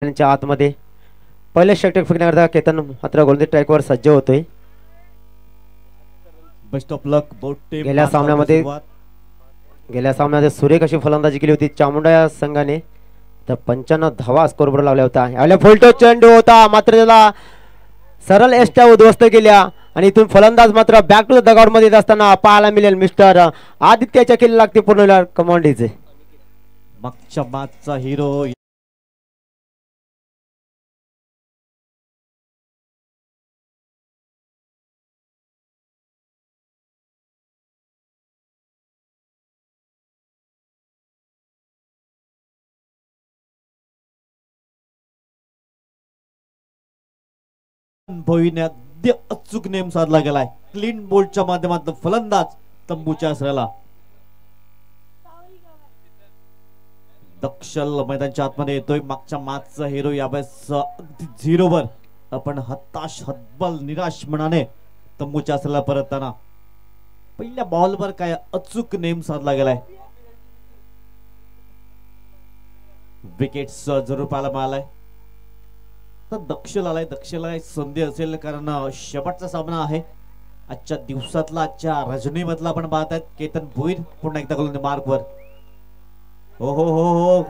मैदानाच्या आतमध्ये पहिले षटक फेकण्याकरता केतन मात्र गोलंदाजी ट्रॅकवर सज्ज होतोय. Best of luck both team. गेल्या सामन्यामध्ये सुरेख अशी फलंदाजी केली होती चामुंडा या संघाने. तर 95 धावा स्कोरबोर्ड लावला होता. यावेळेला फुलटो चेंडू होता मात्र त्याला सरळ एस्ट्या उद्ध्वस्त केल्या आणि इथून फलंदाज मात्र बॅक टू द डगआउट मध्ये येत असताना पाहायला मिळेल मिस्टर आदित्यच्या किल्ला लागते पूर्ण कमांडीचे. मागच्या मॅचचा हिरो भोईने अगदी अचूक नेम साधला गेलाय. क्लीन बोल्टच्या माध्यमातून फलंदाज तंबूच्या आसऱ्याला. दक्षल मैदानाच्या आतमध्ये येतोय. मागच्या मॅचचा हिरो यावेळेस अगदी 0 आपण हताश हतबल निराश मनाने तंबूच्या आसऱ्याला परतताना पहिल्या बॉलवर काय अचूक नेम साधला गेलाय. विकेट्स जरूर पाहायला मिळालाय. तर दक्षला संधी असेल कारण शेवटचा सामना आहे आजच्या दिवसातला. आजच्या रजनीमधला आपण पाहत आहेत. केतन भोईर पुन्हा एकदा गोलंदाजी मार्कवर. हो हो हो हो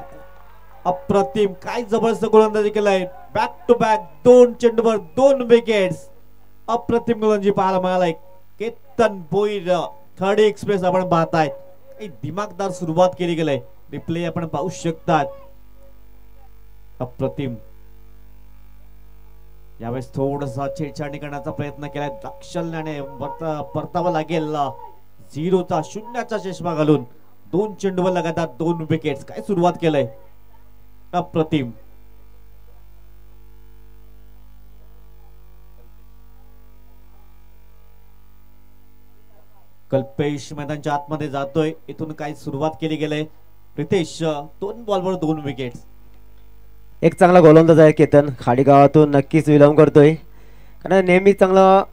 अप्रतिम काय जबरदस्त गोलंदाजी केलाय. बॅक टू बॅक 2 चेंडूवर 2 विकेट्स. अप्रतिम गोलंदाजी पाहायला मिळालाय. केतन भोईर थर्ड एक्सप्रेस आपण पाहतायत. काही दिमागदार सुरुवात केली गेलाय. रिप्ले आपण पाहू शकतात. अप्रतिम. यावेळेस थोडासा छेडछाडी करण्याचा प्रयत्न केलाय दक्षल्याने. परतावा लागेल 0चा 0चा चष्मा घालून 2 चेंडूवर लगातार 2 विकेट्स. काय सुरुवात केलंय अप्रतिम. कल्पेश मैदानाच्या आतमध्ये जातोय. इथून काय सुरुवात केली गेले. रितेश 2 बॉलवर 2 विकेट्स. एक चांगला गोलंदाज आहे केतन. खाडी गावातून नक्कीच विलंब करतोय कारण नेहमी चांगलं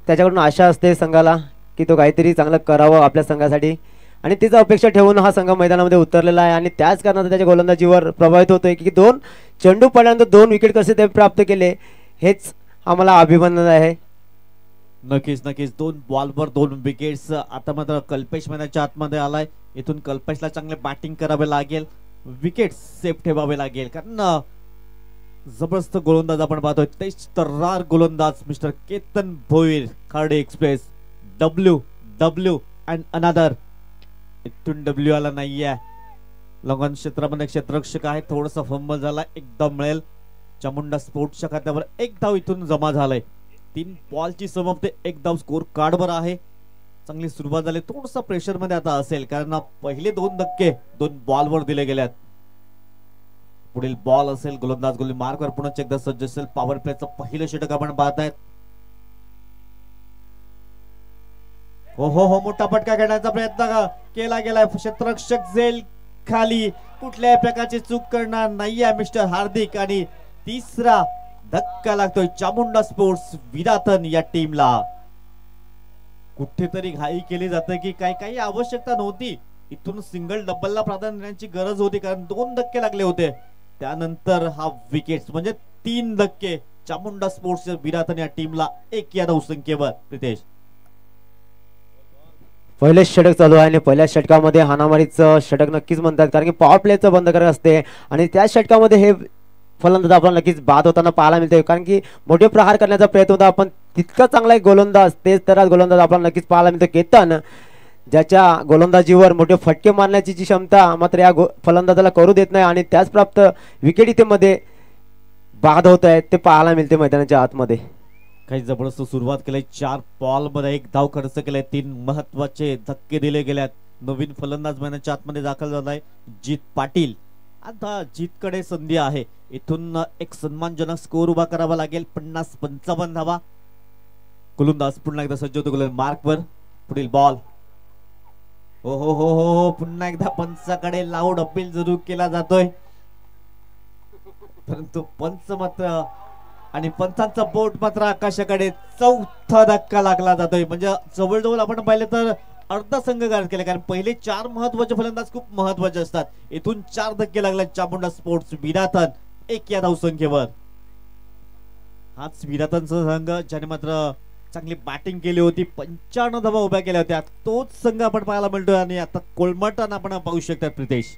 त्याच्याकडून आशा असते संघाला की तो काहीतरी चांगलं करावं आपल्या संघासाठी आणि तीच अपेक्षा ठेवून हा संघ मैदानामध्ये उतरलेला आहे आणि त्याच कारणाने त्याच्या गोलंदाजीवर प्रभावित होतोय की 2 चेंडू पडल्यानंतर 2 विकेट कसे ते प्राप्त केले हेच आम्हाला अभिनंदन आहे. नक्कीच 2 बॉलवर 2 विकेट्स. आता मात्र कल्पेश मैदानाच्या आतमध्ये आलाय. इथून कल्पेशला चांगले बॅटिंग करावे लागेल. विकेट सेफ ठेवावे लागेल कारण जबरदस्त गोलंदाज आपण पाहतोय. तेज तर्रार गोलंदाज मिस्टर केतन भोईर. खाडी एक्सप्रेस डब्ल्यू अँड अनदर. इथून डब्ल्यू आला नाहीये. लॉंगॉन क्षेत्रामध्ये क्षेत्ररक्षक आहे. थोडासा फंबल झाला. एकदा मिळेल. चामुंडा स्पोर्ट्सच्या खात्यावर 1 धाव इथून जमा झालाय. 3 बॉलची समाप्ती 1 धाव स्कोर कार्डवर आहे. चांगली सुरुवात झाली. थोडसा प्रेशर मध्ये आता असेल कारण पहिले 2 धक्के 2 बॉलवर दिले गेलेत. पुढील बॉल असेल गोलंदाज गोली मार्कवर पुन्हा एकदा सज्ज असेल. पॉवर प्लेचं पहिलं षटक आपण पाहतायत. हो हो हो मोठा फटका घेण्याचा प्रयत्न केला गेलाय. क्षेत्ररक्षक झेल खाली. कुठल्याही प्रकारची चूक करणार नाहीये मिस्टर हार्दिक आणि तिसरा धक्का लागतोय चामुंडा स्पोर्ट्स विराथन या टीमला. कुठेतरी घाई केली जाते की काही आवश्यकता नव्हती. इथून सिंगल डबलला प्राधान्य देण्याची गरज होती कारण 2 धक्के लागले होते. त्यानंतर हा विकेट्स म्हणजे 3 धक्के चामुंडा स्पोर्ट्स विराथन या टीमला 1 या धावसंख्येवर. प्रितेश पहिले षटक चालू आहे आणि पहिल्या षटकामध्ये हाणामारीचं षटक नक्कीच म्हणतात कारण की पॉवर प्लेचं बंद करत असते आणि त्या षटकामध्ये हे फलंदाज आपल्याला नक्कीच बाद होताना पाहायला मिळते कारण की मोठे प्रहार करण्याचा प्रयत्न होता. आपण तितका चांगला एक गोलंदाज तेच तरात गोलंदाज आपल्याला नक्कीच पाहायला मिळतो केतन ज्याच्या गोलंदाजीवर मोठे फटके मारण्याची जी क्षमता मात्र या फलंदाजाला करू देत नाही आणि त्याच प्राप्त विकेट इथे मध्ये बाद होत आहेत ते पाहायला मिळते मैदानाच्या आतमध्ये. काही जबरदस्त सुरुवात केली. 4 बॉल मध्ये 1 धाव खर्च केलाय. 3 महत्वाचे धक्के दिले गेल्यात. नवीन फलंदाज मैदानाच्या आतमध्ये दाखल झालाय जीत पाटील. आता जीतकडे संधी आहे. इथून एक सन्मानजनक स्कोर उभा करावा लागेल. 50-55 धावा. गोलंदाज पुन्हा एकदा सज्ज होतो गोलंदाज मार्कवर. पुढील बॉल. हो हो हो हो पुन्हा एकदा पंचाकडे लाऊड अपील जरूर केला जातोय परंतु पंच मात्र आणि पंचांचा बोट मात्र आकाशाकडे. 4था धक्का लागला जातोय म्हणजे जवळजवळ आपण पाहिलं तर अर्धा संघ गार्ड केला कारण पहिले 4 महत्त्वाचे फलंदाज खूप महत्त्वाचे असतात. इथून 4 धक्के लागले चामुंडा स्पोर्ट्स विराथन 1 या धावसंख्येवर. हाच विराटांचा संघ ज्याने मात्र चांगली बॅटिंग केली होती, 95 धावा उभ्या केल्या होत्या. तोच संघ आपण पाहायला मिळतोय आणि आता कोलमटन आपण पाहू शकतात प्रितेश.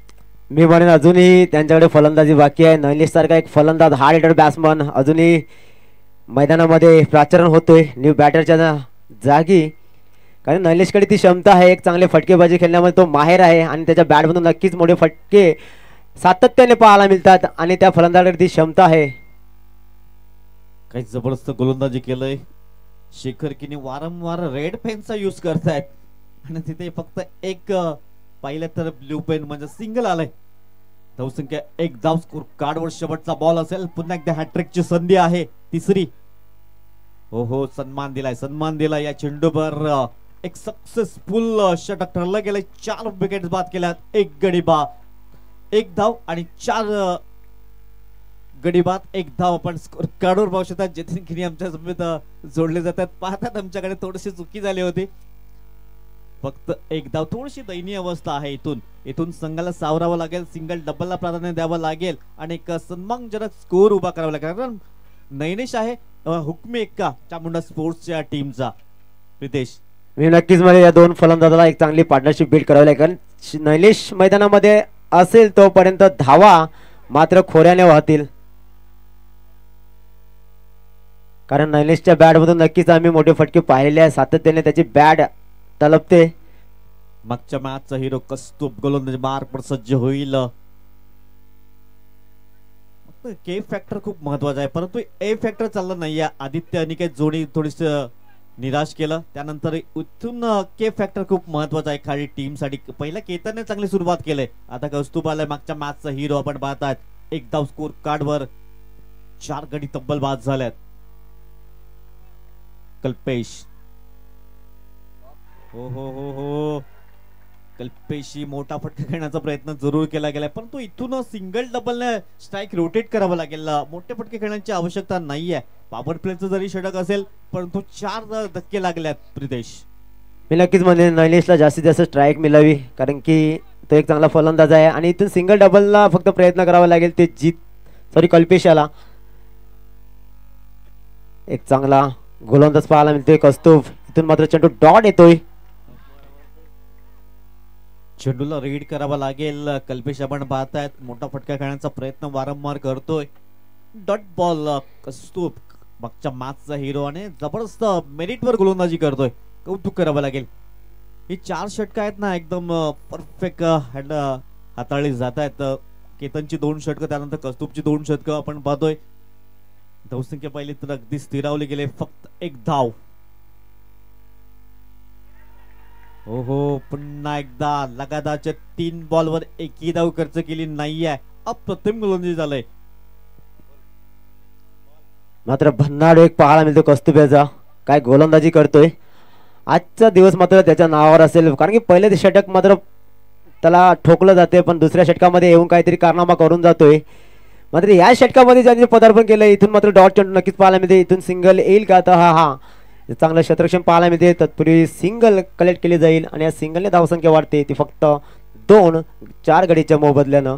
मी म्हणेन अजूनही त्यांच्याकडे फलंदाजी बाकी आहे. नैलेश सारखा एक फलंदाज, हार्ड हिटर बॅट्समन अजूनही मैदानामध्ये प्राचरण होतोय न्यू बॅटरच्या जागी. कारण नैलेशकडे ती क्षमता आहे, एक चांगले फटकेबाजी खेळण्यामध्ये तो माहेर आहे आणि त्याच्या बॅटमधून नक्कीच मोठे फटके सातत्याने पाहायला मिळतात आणि त्या फलंदाजाकडे ती क्षमता आहे. काही जबरदस्त गोलंदाजी केलंय. शेखर किनी वारंवार रेड पेनचा यूज करतायत आणि तिथे फक्त एक पाहिलं तर ब्ल्यू पेन म्हणजे सिंगल आलंय. धावसंख्या 1 धाव. स्कोर कार्डवर शेवटचा बॉल असेल. पुन्हा एकदा हॅट्रिकची संधी आहे, तिसरी. हो सन्मान दिलाय या चेंडूवर. एक सक्सेसफुल षटक ठरलं गेलंय. 4 विकेट बाद केल्यात. 1 गडी बाद, 1 धाव आणि 4 गडी बाद, 1 धाव. आपण स्कोर कार्डवर पाहू शकता. जतीन खिनी आमच्या समेत जोडले जातात. पाहतात आमच्याकडे थोडीशी चुकी झाली होती. फक्त 1 धाव. थोडीशी दयनीय अवस्था आहे. इथून संघाला सावरावं लागेल. सिंगल डबलला प्राधान्य द्यावं लागेल आणि एक सन्मानजनक स्कोर उभा करावा लागेल. कारण नैनेश आहे हुकमी एक्का चामुंडा स्पोर्ट्सच्या टीमचा. प्रितेश, मी नक्कीच मला या दोन फलंदाजाला एक चांगली पार्टनरशिप बिल्ड करावी लागेल. कारण नैलेश मैदानामध्ये असेल तोपर्यंत धावा मात्र खोऱ्याने वाहतील. कारण नैलेशच्या बॅटमधून नक्कीच आम्ही मोठे फटके पाहिलेले आहे. सातत्याने त्याची बॅट तलपते. मागच्या मॅचचा हिरो कस्तूप गोलंदाजी मार्कवर सज्ज होईल. के फॅक्टर खूप महत्वाचा आहे, परंतु ए फॅक्टर चालला नाहीये. आदित्य अनिकेत जोडी थोडीस निराश केलं. त्यानंतर इथून के फॅक्टर खूप महत्वाचा आहे खाली टीम साठी. पहिल्या केतनने चांगली सुरुवात केली. आता कौस्तुभ आलाय मागच्या मॅचचा हिरो आपण पाहतात. 1 धाव. स्कोर कार्डवर 4 गडी तब्बल बाद झाल्यात. कल्पेश, हो कल्पेशी मोठा फटका खेळण्याचा प्रयत्न जरूर केला गेलाय, परंतु इथून सिंगल डबलने स्ट्राइक रोटेट करावं लागेल. मोठे फटके खेळण्याची आवश्यकता नाहीये. पॉवर प्लेचं जरी षटक असेल परंतु 4 धक्के लागल्यात. प्रितेश, मी नक्कीच म्हणेन नैलेशला जास्तीत जास्त स्ट्राईक मिळावी, कारण की तो एक चांगला फलंदाज आहे आणि इथून सिंगल डबलला फक्त प्रयत्न करावा लागेल. ते कल्पेशाला एक चांगला गोलंदाज पाहायला मिळतोय कौस्तुभ. इथून मात्र चेंडू डॉट येतोय. चेंडूला रीड करावा लागेल. कल्पेश आपण पाहतायत मोठा फटका खेळण्याचा प्रयत्न वारंवार करतोय. Dot ball. कौस्तुभ मागच्या मॅचचा हिरो आणि जबरदस्त मेरिटवर गोलंदाजी करतोय. कौतुक करावं लागेल. ही 4 षटकं आहेत ना एकदम परफेक्ट हाताळली जात आहेत. केतनची 2 षटकं, त्यानंतर कौस्तुभची 2 षटकं आपण पाहतोय. धावसंख्या पाहिली तर अगदी स्थिरावली गेले. फक्त 1 धाव. हो पुन्हा एकदा लगातारच्या 3 बॉलवर 1ही धाव खर्च केली नाहीये. अप्रतिम गोलंदाजी झालंय. मात्र भन्नाड एक पाहायला मिळतो कौस्तुभ्याचा. काय गोलंदाजी करतोय. आजचा दिवस मात्र त्याच्या नावावर असेल, कारण की पहिले षटक मात्र त्याला ठोकलं जाते, पण दुसऱ्या षटकामध्ये येऊन काहीतरी कारनामा करून जातोय. मात्र या षटकामध्ये ज्यांनी पदार्पण केलं इथून मात्र डॉट चेंडू नक्कीच पाहायला मिळते. इथून सिंगल येईल का? तर हा चांगलं क्षेत्ररक्षण पाहायला मिळते. तत्पूर्वी सिंगल कलेक्ट केली जाईल आणि या सिंगलने धावसंख्या वाढते. ती फक्त 2 4 गडीच्या मोबदल्यानं.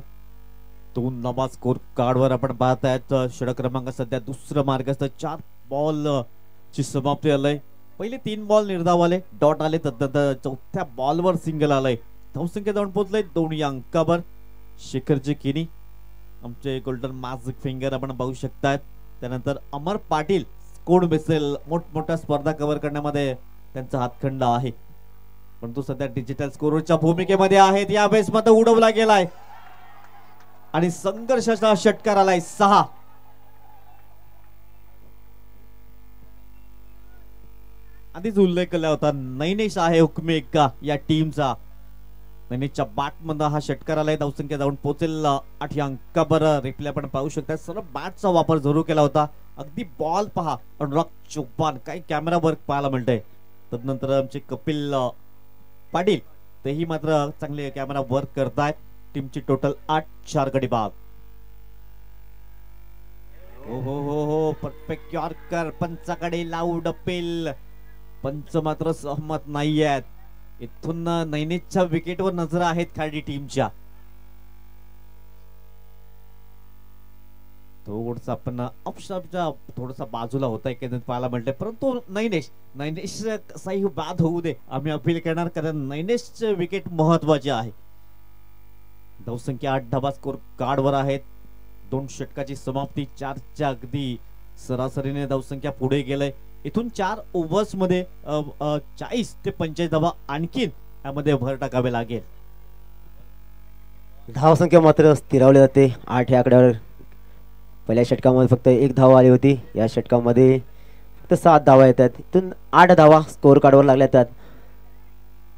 2 नवा स्कोर कार्डवर आपण पाहतायत. षटक क्रमांक सध्या दुसरं मार्गस्थ. 4 बॉल ची समाप्ती आलंय. पहिले 3 बॉल निर्धाव आले, डॉट आले, तदनंतर 4थ्या बॉलवर सिंगल आलंय. धावसंख्या जाऊन पोहोचलंय 2 या अंकावर. शेखरजी किनी आमचे गोल्डन मॅजिक फिंगर आपण पाहू शकतात. त्यानंतर अमर पाटील कोण बेसेल मोठमोठ्या स्पर्धा कव्हर करण्यामध्ये त्यांचा हातखंडा आहे, परंतु सध्या डिजिटल स्कोरच्या भूमिकेमध्ये आहेत. या बेस मध्ये उडवला गेलाय आणि संघर्षाचा षटकार आलाय 6. आधीच उल्लेख केला होता नैनेश आहे हुकमी एक्का या टीमचा. नैनेशच्या बॅट मध्ये हा षटकार आलाय. धावसंख्या जाऊन पोहोचेल 8 या अंकावर. रिप्ले आपण पाहू शकता. सर्व बॅटचा वापर जरूर केला होता. अगदी बॉल पहा. अनुराग चौपान काही कॅमेरा वर्क पाहायला मिळतंय. तदनंतर आमचे कपिल पाटील तेही मात्र चांगले कॅमेरा वर्क करतायत. टीमची टोटल 8 4 गडी बाद. हो परफेक्ट यॉर्कर. पंचाकडे लावू डपेल. पंच मात्र सहमत नाही आहेत. इथून नैनेशच्या विकेटवर नजर आहेत खाली टीमच्या. थोडंसं आपण ऑप्शनच्या थोडासा बाजूला होता एकंदरीत पाहायला मिळते, परंतु नैनेश कसाही बाद होऊ दे आम्ही अपील करणार, कारण नैनेशचे विकेट महत्वाचे आहे. धावसंख्या 8 धाबा स्कोर कार्डवर आहेत. 2 षटकाची समाप्ती, 4च्या अगदी सरासरीने धावसंख्या पुढे गेलंय. इथून 4 ओव्हर्स मध्ये 40 ते 45 धावा आणखीन यामध्ये भर टाकावे लागेल. धावसंख्या मात्र स्थिरावली जाते 8 या आकड्यावर. पहिल्या षटकामध्ये फक्त 1 धाव आली होती, या षटकामध्ये फक्त 7 धावा येतात. इथून 8 धावा स्कोर कार्डवर लागल्या आहेत.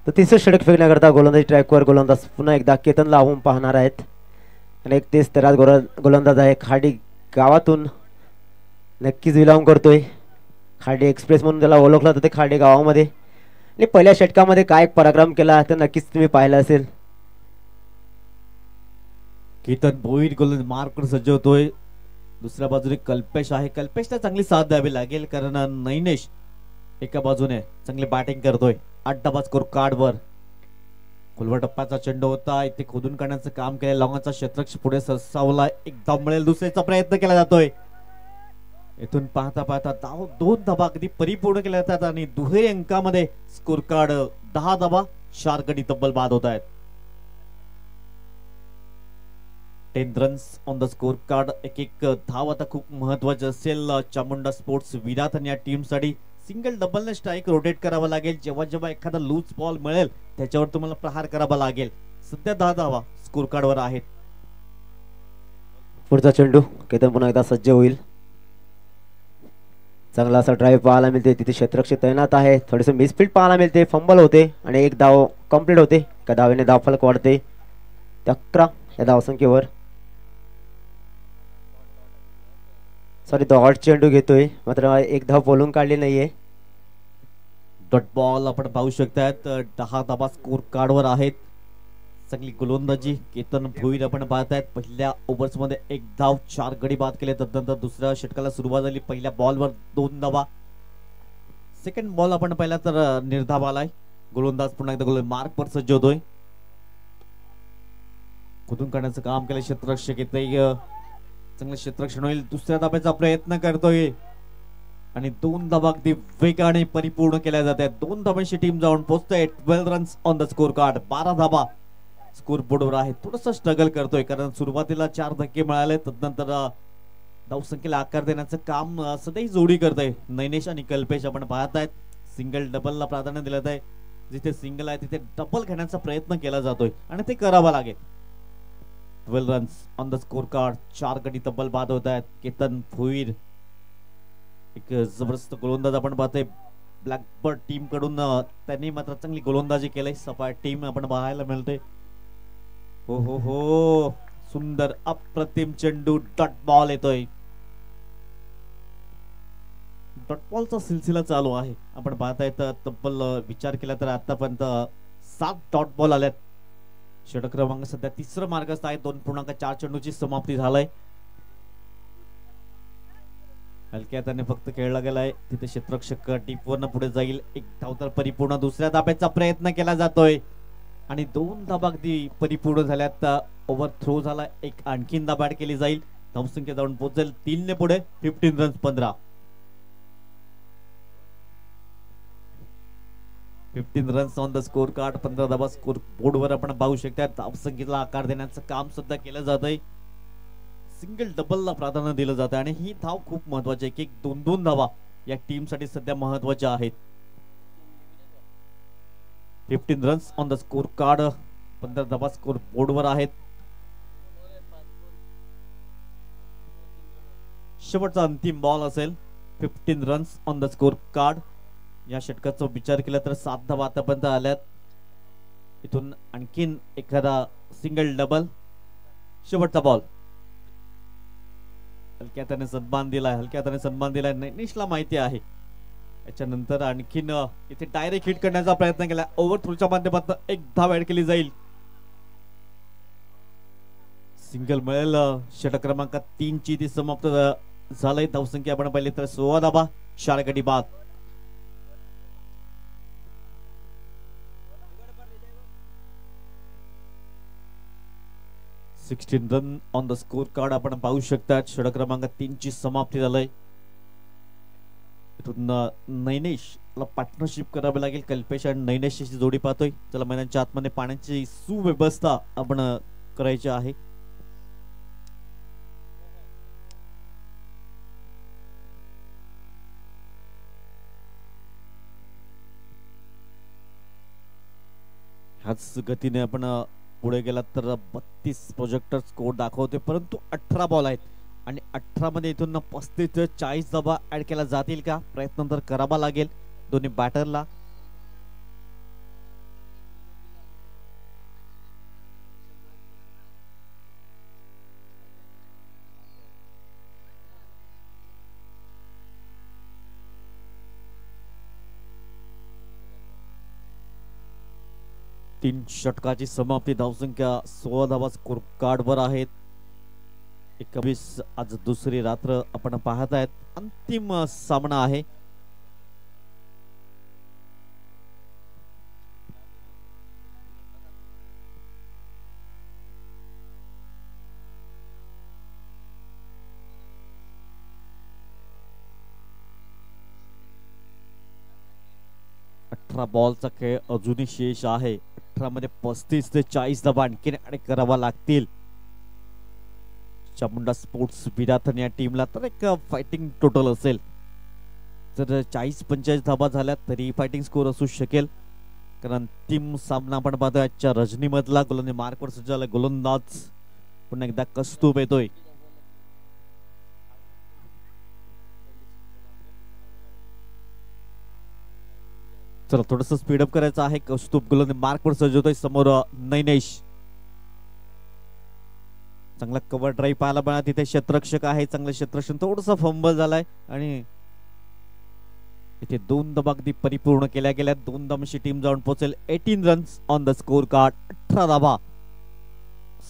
तर तिसरं षटक फेकण्याकरता गोलंदाजी ट्रॅकवर गोलंदाज पुन्हा एकदा केतन लावून पाहणार आहेत. आणि एक तेच तरात गोलंदाज आहे खाडी गावातून, नक्कीच विलाम करतोय. खाडी एक्सप्रेस म्हणून त्याला ओळखलं जातं ते खाडी गावामध्ये. आणि पहिल्या षटकामध्ये काय पराक्रम केला तर नक्कीच तुम्ही पाहिलं असेल. केतन भोईर गोलंदाज मार्कवर सज्ज होतोय. दुसऱ्या बाजूने कल्पेश आहे. कल्पेशला चांगली साथ द्यावी लागेल, कारण नैनेश एका बाजूने चांगली बॅटिंग करतोय. 8 धाबा स्कोर कार्डवर. खुलवा टप्प्याचा चेंडू होता, इथे खोदून काढण्याचं काम केलं. लॉंगाचा क्षेत्ररक्षक पुढे सरसावला, एक धाव मिळेल, दुसऱ्याचा प्रयत्न केला जातोय. इथून पाहता पाहता 2 धाबा अगदी परिपूर्ण केल्या जातात आणि दुहेरी अंकामध्ये स्कोर कार्ड 10 धाबा 4 गडी तब्बल बाद होत आहेत. 10 runs on the score card. एक धाव आता खूप महत्वाचे असेल चामुंडा स्पोर्ट्स विराट आणि या टीम साठी. सिंगल डबल ने स्ट्राइक रोटेट करावा लागेल. जेव्हा जेव्हा एखादा लूज बॉल मिळेल त्याच्यावर तुम्हाला प्रहार करावा लागेल. सध्या 10 धावा स्कोर कार्डवर आहेत. पुढचा चेंडू केतन पुन्हा एकदा सज्ज होईल. चांगला असा ड्राईव्ह पाहायला मिळते. तिथे क्षेत्ररक्षक तैनात आहे. थोडेसे मिसफील्ड पाहायला मिळते, फंबल होते आणि एक धाव कंप्लीट होते. एका धावेने धावफलक वाढते 11 या धावसंख्येवर. सॉरी डॉट चेंडू घेतोय, मात्र एक धाव बोलून काढली नाहीये. डॉट बॉल आपण पाहू शकतात. 10 धाबा स्कोर कार्डवर आहेत. चांगली गोलंदाजी केतन भोईर आपण पाहतायत. पहिल्या ओव्हर्स मध्ये 1 धाव 4 गडी बाद केले. तदनंतर दुसऱ्या षटकाला सुरुवात झाली. पहिल्या बॉलवर 2 धावा. सेकंड बॉल आपण पाहिला तर निर्धाव आलाय. गोलंदाज पुन्हा एकदा मार्कवर सज्ज होतोय. खोदून काढण्याचं काम केलं क्षेत्ररक्षक. येते चांगलं क्षेत्ररक्षण होईल. दुसऱ्या धाब्याचा प्रयत्न करतोय आणि 2 धावा अगदी वेगाने परिपूर्ण केल्या जातात. 2 धाब्यांची टीम जाऊन पोहोचते. 12 runs on the score card. 12 dhaba score बोर्डवर आहे. थोडस स्ट्रगल करतोय, कारण सुरुवातीला 4 धक्के मिळाले. तदनंतर धावसंख्येला आकार देण्याचं काम सदैव जोडी करतोय नैनेश आणि कल्पेश. आपण पाहतायत सिंगल डबलला प्राधान्य दिलं आहे. जिथे सिंगल आहे तिथे डबल घेण्याचा प्रयत्न केला जातोय आणि ते करावा लागेल. 12 runs on the score card. 4 गडी तब्बल बाद होत आहेत. केतन भोईर एक जबरदस्त गोलंदाज आपण पाहतोय. ब्लॅकबर्ड टीम कडून त्यांनी मात्र चांगली गोलंदाजी केली. सपाट टीम आपण पाहायला मिळते. हो हो हो, सुंदर अप्रतिम चेंडू. डॉट बॉल येतोय. डॉट बॉलचा सिलसिला चालू आहे. आपण पाहताय तब्बल विचार केला तर आतापर्यंत 7 डॉट बॉल आल्यात. षटक क्रमांक सध्या 3रं मार्गस्थ आहे. 2.4 चेंडूची समाप्ती झालाय. हलक्या हाताने फक्त खेळला गेलाय. तिथे क्षेत्ररक्षक टीपवरनं पुढे जाईल. 1 धाव तर परिपूर्ण. दुसऱ्या धाब्याचा प्रयत्न केला जातोय आणि 2 धाबा अगदी परिपूर्ण झाल्यात. ओव्हर थ्रो झाला. एक आणखीन धाब ऍड केली जाईल. धावसंख्या जाऊन पोहोचेल 3 ने पुढे. 15 runs 15 runs on the score card. 15 dhaba score बोर्डवर आपण पाहू शकता. धावसंख्येला आकार देण्याचं काम सुद्धा केलं जात आहे. सिंगल डबलला प्राधान्य दिलं जातं आणि ही धाव खूप महत्वाची आहे. की 2-2 धावा या टीम साठी सध्या महत्वाच्या आहेत. 15 runs on the score card. 15 dhaba score बोर्डवर आहेत. शेवटचा अंतिम बॉल असेल. 15 runs on the score card. या षटकाचा विचार केला तर 7 धावा आतापर्यंत आल्यात. इथून आणखीन एखादा सिंगल डबल. शेवटचा बॉल. हलक्या हाताने सन्मान दिलाय. हलक्या हाताने सन्मान दिलाय. नैनेशला माहिती आहे. याच्यानंतर आणखीन इथे डायरेक्ट हिट करण्याचा प्रयत्न केला. ओव्हर थ्रोच्या माध्यमातून 1 धाव ऍड केली जाईल. सिंगल मिळेल. षटक क्रमांक 3 ची ती समाप्त झालंय. धावसंख्या आपण पाहिली तर 16 धाबा 4 गडी बाद. 16 run on the score card आपण पाहू शकतात. षटक क्रमांक 3 ची समाप्ती झालंय. इथून नैनेशला पार्टनरशिप करावी लागेल. कल्पेश आणि नैनेशची जोडी पाहतोय. चला मैदानाच्या आतमध्ये पाण्याची सुव्यवस्था आपण करायची आहे. ह्याच गतीने आपण पुढे गेलात तर 32 प्रोजेक्टर स्कोर दाखवते, परंतु 18 बॉल आहेत आणि 18 मध्ये इथून 35 ते 40 धावा ऍड केला जातील का? प्रयत्न तर करावा लागेल दोन्ही बॅटरला. तीन षटकाची समाप्ती. धावसंख्या 16 धावा स्कोर कार्ड वर आहेत. 21 आज दुसरी रात्र आपण पाहत आहेत. अंतिम सामना आहे. बॉलचा खेळ अजूनही शेष आहे. 18 मध्ये 35 ते 40 धावा आणखीन ऍड करावा लागतील. चामुंडा स्पोर्ट्स विराथन या टीमला तर एक फायटिंग टोटल असेल. जर 40-45 धावा झाल्या तरी फायटिंग स्कोर असू शकेल. कारण अंतिम सामना आपण पाहतोय आजच्या रजनी मधला. गोलंदाज मार्कवर सज्ज झाला. गोलंदाज पुन्हा एकदा कस्तूब येतोय. चला थोडस स्पीडअप करायचं आहे. कौस्तुभ गोलंदाज मार्कवर सज्ज होतोय. समोर नैनेश. चांगला कव्हर ड्राईव्ह पाहायला मिळाला. तिथे क्षेत्ररक्षक आहे. चांगलं क्षेत्ररक्षण. थोडंसं फंबल झालाय आणि इथे 2 धावा अगदी परिपूर्ण केल्या गेल्या. 2 धावांची टीम जाऊन पोहोचेल. 18 runs on the score card. 18 धावा.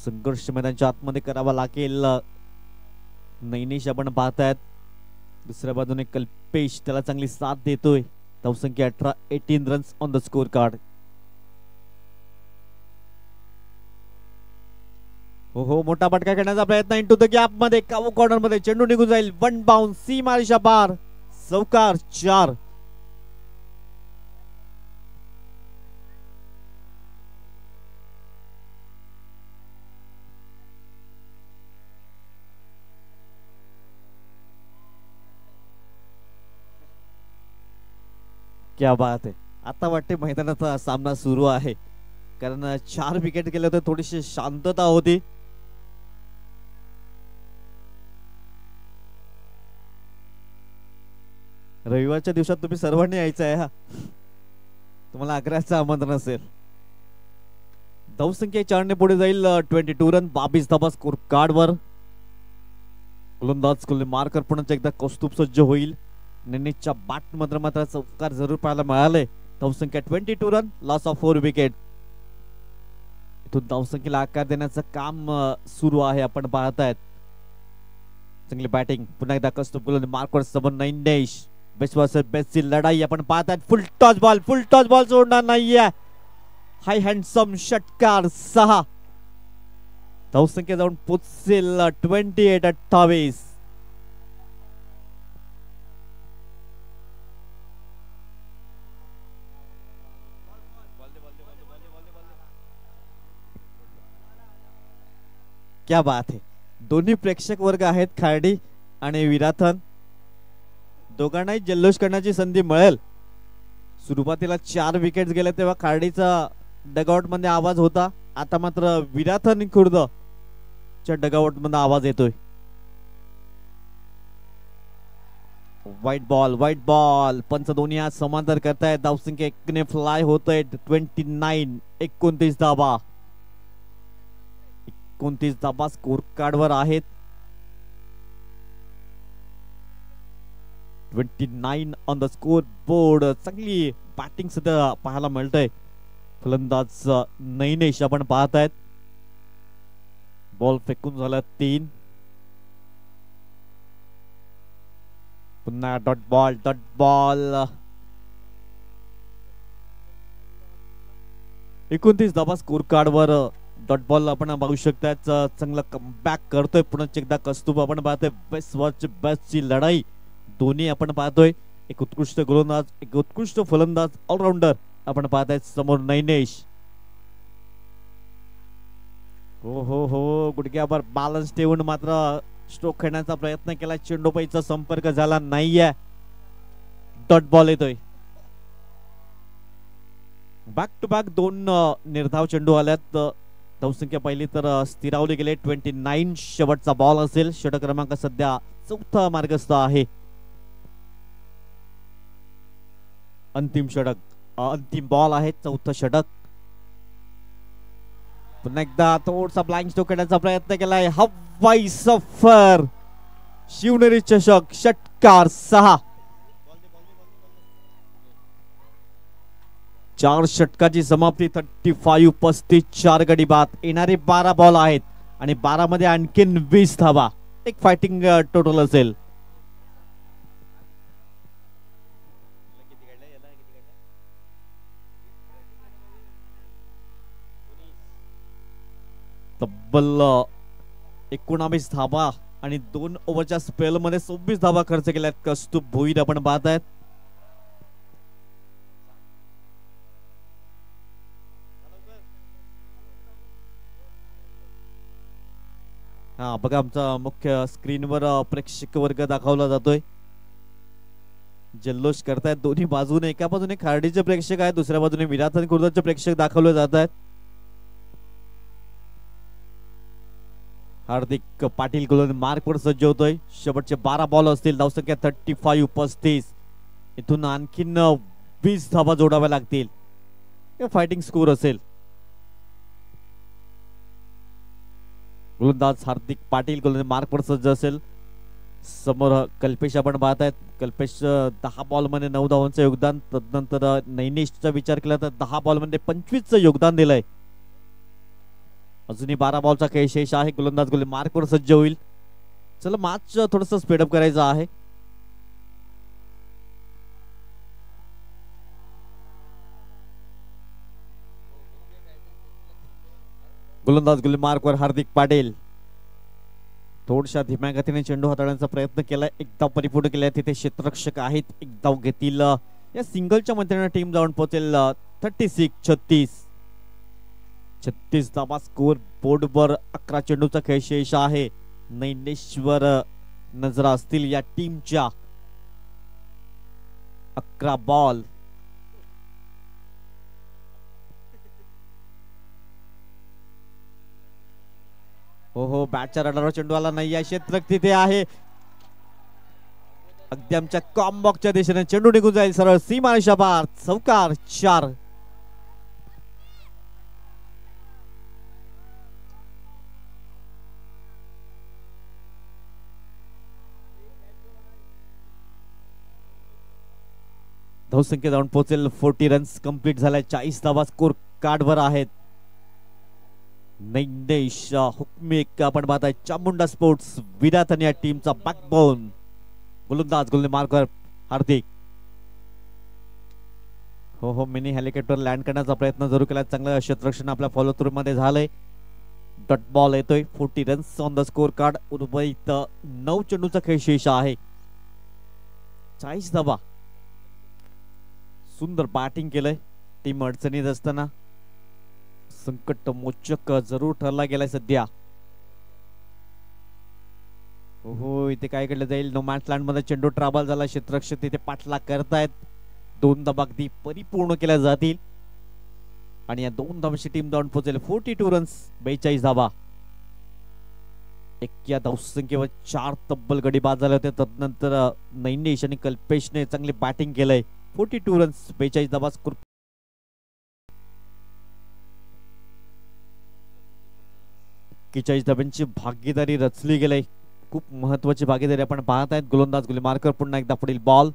संघर्ष मैदानाच्या आतमध्ये करावा लागेल. नैनेश आपण पाहतायत. दुसऱ्या बाजूने कल्पेश त्याला चांगली साथ देतोय. धावसंख्या 18. 18 runs on the score card. हो मोठा फटका खेळण्याचा प्रयत्न इंटू द गॅप मध्ये. कावू कॉर्नर मध्ये चेंडू निघून जाईल. 1 बाउन्स. सीमारेषा पार. चौकार 4. क्या बात आहे. आता वाटते मैदानाचा सामना सुरू आहे. कारण 4 विकेट गेले होते. थोडीशी शांतता होती. रविवारच्या दिवसात तुम्ही सर्वांनी यायचं आहे. हा तुम्हाला आग्र्याचं आमंत्रण असेल. धावसंख्या 4 ने पुढे जाईल. 22 रन 22 धावा स्कोर कार्ड वर. गोलंदाज मार्कर पुन्हा एकदा कौस्तुभ सज्ज होईल. नैनेशच्या बॅट मध्ये मात्र चौकार जरूर पाहायला मिळाले. धावसंख्या 22 रन. Loss of 4 wicket. इथून धावसंख्येला आकार देण्याचं काम सुरू आहे. आपण पाहतायत चांगली बॅटिंग. पुन्हा एकदा कौस्तुभ गोलंदाज मार्कवर समोर नैनेश. बेस्ट वर्सेस बेस्टची लढाई आपण पाहतायत. फुल टॉस बॉल सोडणार नाहीये. हाय हँडसम षटकार 6. धावसंख्या जाऊन पोचेल 28-28. क्या बात है. दोन्ही प्रेक्षक वर्ग आहेत. खार्डी आणि विराथन. दोघांनाही जल्लोष करण्याची संधी मिळेल. सुरुवातीला 4 विकेट्स गेले तेव्हा खार्डीचा डगआउट मध्ये आवाज होता. आता मात्र विराथन खुर्द च्या डगआउट मध्ये आवाज येतोय. White ball. पंच दोन्ही आज समांतर करतायत. धावसंख्या 1 ने फ्लाय होतोय. 29 धावा. 29 धावा स्कोर कार्ड वर आहेत. 29 ऑन द स्कोर बोर्ड. चांगली बॅटिंग सध्या पाहायला मिळतंय. फलंदाज नैनेश आपण पाहतायत. बॉल फेकून झाला 3. पुन्हा डॉट बॉल. 29 धावा स्कोर कार्ड वर डॉट बॉल आपण बघू शकता चांगला कमबॅक करतोय पुन्हा एकदा कौस्तुभ आपण पाहतोय बेस्ट वॉच बेस्ट ची लढाई दोन्ही आपण पाहतोय एक उत्कृष्ट गोलंदाज एक उत्कृष्ट फलंदाज ऑलराऊंडर आपण पाहताय समोर नैनेश हो गुडघ्यावर बॅलन्स ठेवून मात्र स्ट्रोक खेळण्याचा प्रयत्न केला चेंडूपैचा संपर्क झाला नाहीये डॉट बॉल येतोय बॅक टू बॅक दोन निर्धाव चेंडू आल्यात धावसंख्या पहिली तर स्थिरावली गेले 29 शेवटचा बॉल असेल षटक क्रमांक सध्या चौथा मार्गस्थ आहे अंतिम षटक अंतिम बॉल आहे चौथं षटक पुन्हा एकदा थोडसा ब्लाइंड स्ट्रोक खेळण्याचा प्रयत्न केलाय हवाई सफर शिवनेरी चषक षटकार 6 4 षटकाची समाप्ती 35-35 4 गडी बाद येणारे 12 बॉल आहेत आणि 12 मध्ये आणखीन 20 धावा एक फायटिंग टोटल असेल तब्बल 19 धावा आणि 2 ओव्हरच्या स्पेल मध्ये 26 धावा खर्च केल्यात कौस्तुभ भोईर आपण पाहतायत हा बघा आमचा मुख्य स्क्रीनवर प्रेक्षक वर्ग दाखवला जातोय जल्लोष करतायत दोन्ही बाजूने एका बाजूने खार्डीचे प्रेक्षक आहेत दुसऱ्या बाजूने विराट आणि खुर्दाचे प्रेक्षक दाखवले जात आहेत हार्दिक पाटील गोलंदाज मार्कवर सज्ज होतोय शेवटचे 12 बॉल असतील धावसंख्या 35-35 इथून आणखीन 20 धावा जोडाव्या लागतील फायटिंग स्कोर असेल गोलंदाज हार्दिक पाटील गोलंदाज मार्कवर सज्ज असेल समोर कल्पेश आपण पाहतायत कल्पेश 10 बॉल मध्ये 9 धावांचं योगदान तदनंतर नैनेशचा विचार केला तर 10 बॉल मध्ये 25चं योगदान दिलंय अजूनही 12 बॉलचा खेळ शेष आहे गोलंदाज गोलंदाज मार्कवर सज्ज होईल चला मॅच थोडस स्पीडअप करायचं आहे गोलंदाज गोलंदाज मार्कवर हार्दिक पाटील थोडशा धीम्या गतीने चेंडू हाताळण्याचा प्रयत्न केलाय एक धाव परिपूर्ण केलाय तिथे क्षेत्ररक्षक आहेत एक धाव घेतील या सिंगलच्या मदतीने टीम जाऊन पोहोचेल 36 धावा स्कोर बोर्डवर 11 चेंडूचा खेळ शेष आहे नैनेश्वर नजरा असतील या टीमच्या 11 बॉल हो बॅटच्या रडारवर चेंडू आला नाही या क्षेत्रक तिथे आहे अगदी आमच्या कॉम्बॉक्सच्या दिशेने चेंडू निघून जाईल सरळ सीमारेषा पार चौकार 4 धावसंख्या जाऊन पोहोचेल 40 रन्स कंप्लीट झालाय 40 धावा स्कोर कार्डवर आहेत नैनेश हुकमेक आपण पाहताय चामुंडा स्पोर्ट्स विराट आणि या टीमचा बॅकबोन गोलंदाज गोलंदाज मार्कवर हार्दिक हो मिनी हेलिकॉप्टर लँड करण्याचा प्रयत्न जरूर केला चांगलं क्षेत्ररक्षण आपल्या फॉलो थ्रू मध्ये झालंय डॉट बॉल येतोय 40 runs on the score card उर्वरित 9 चेंडूचा खेळ शेष आहे 40 धावा सुंदर बॅटिंग केलंय टीम अडचणीत असताना संकट मोचक जरूर ठरला गेलाय सध्या हो इथे काय केलं जाईल नो मॅच लँड मध्ये चेंडू ट्रॅव्हल झाला क्षेत्ररक्षक तिथे पाठलाग करतायत 2 धावा अगदी परिपूर्ण केल्या जातील आणि या 2 धावांची टीम जाऊन पोहोचेल 42 रन्स 42 धावा एक या धावसंख्येवर 4 तब्बल गडी बाद झाले होते तदनंतर नैनेश आणि कल्पेशने चांगली बॅटिंग केलंय 42 रन्स 42 धावा स्कोर 41 धावांची भागीदारी रचली गेली खूप महत्वाची भागीदारी आपण पाहत आहेत गोलंदाज गोलंदाज मार्कर पुन्हा एकदा पुढील बॉल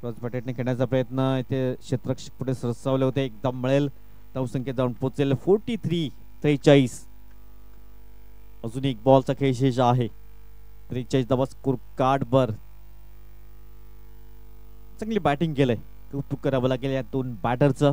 क्रॉस बॅटेटने खेळण्याचा प्रयत्न इथे क्षेत्ररक्षक पुढे सरसावले होते एकदम मिळेल धावसंख्येत जाऊन पोहोचेल 43 अजून एक बॉलचा खेळ शेष आहे 43 धावा स्कोर कार्ड वर चांगली बॅटिंग केलंय कौतुक करावं लागेल या 2 बॅटरचं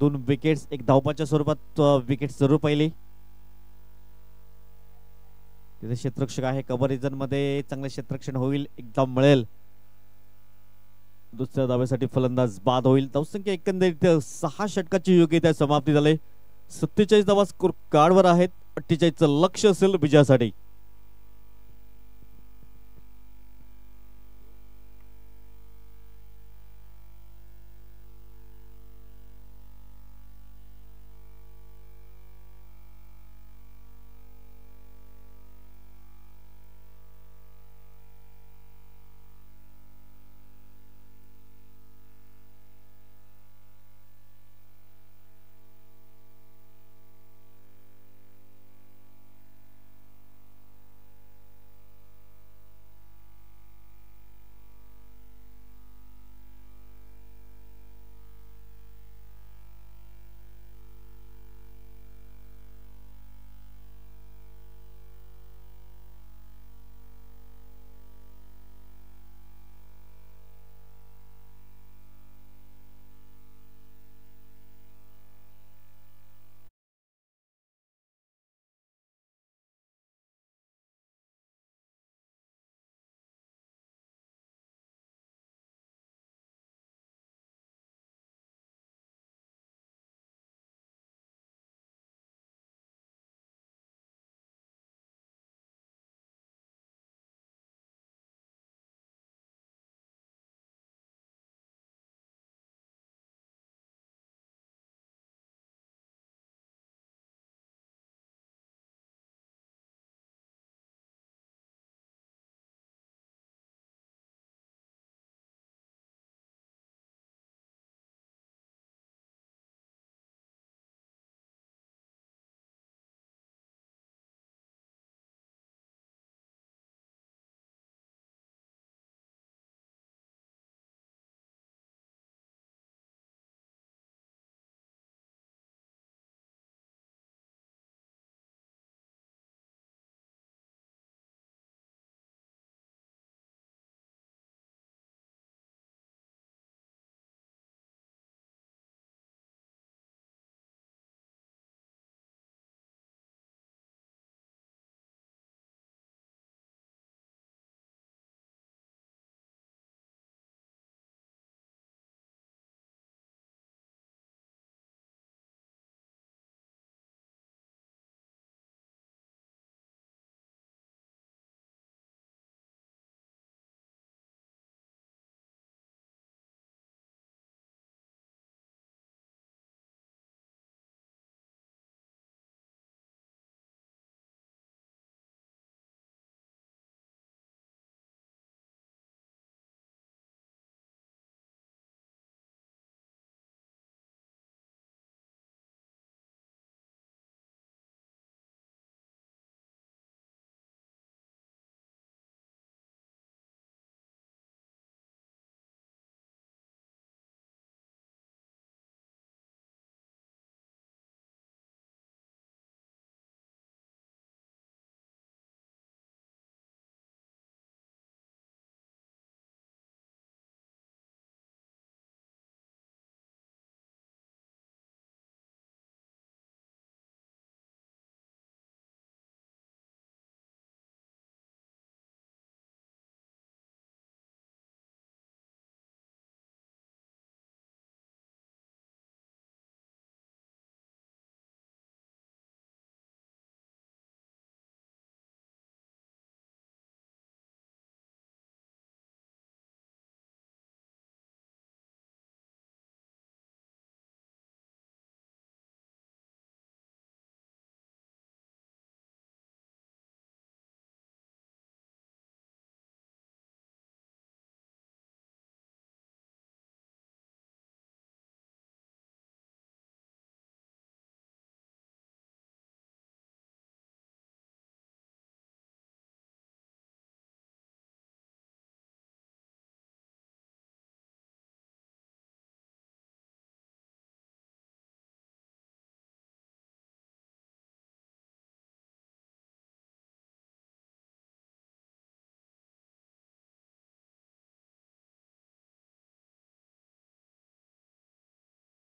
2 विकेट्स एक धावपाच्या स्वरूपात विकेट जरूर पाहिली. तिथे क्षेत्ररक्षक आहे, कव्हर मध्ये चांगले क्षेत्ररक्षण होईल, एक धाव मिळेल. दुसऱ्या धावेसाठी फलंदाज बाद होईल. धावसंख्या एकंदरीत 6 षटकाची योग्यता समाप्ती झाली. 47 धावा स्कोर कार्डवर आहेत. 48चं लक्ष असेल विजयासाठी.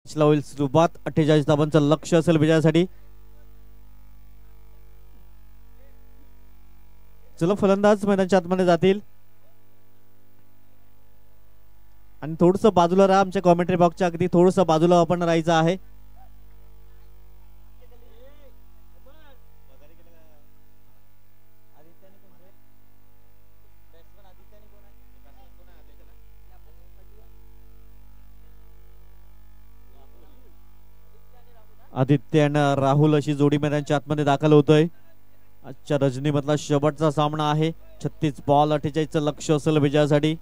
होईल सुरुवात. 48 धावांचं लक्ष असेल विजयासाठी. चला फलंदाज मैदानाच्या आतमध्ये जातील आणि थोडस बाजूला राहा. आमच्या कॉमेंट्री बॉक्सच्या अगदी थोडस बाजूला आपण राहायचं आहे. आदित्य आणि राहुल अशी जोडी मैदानाच्या आतमध्ये दाखल होतोय. आजच्या रजनीमधला शेवटचा सामना आहे. 36 बॉल 48 लक्ष असेल विजयासाठी.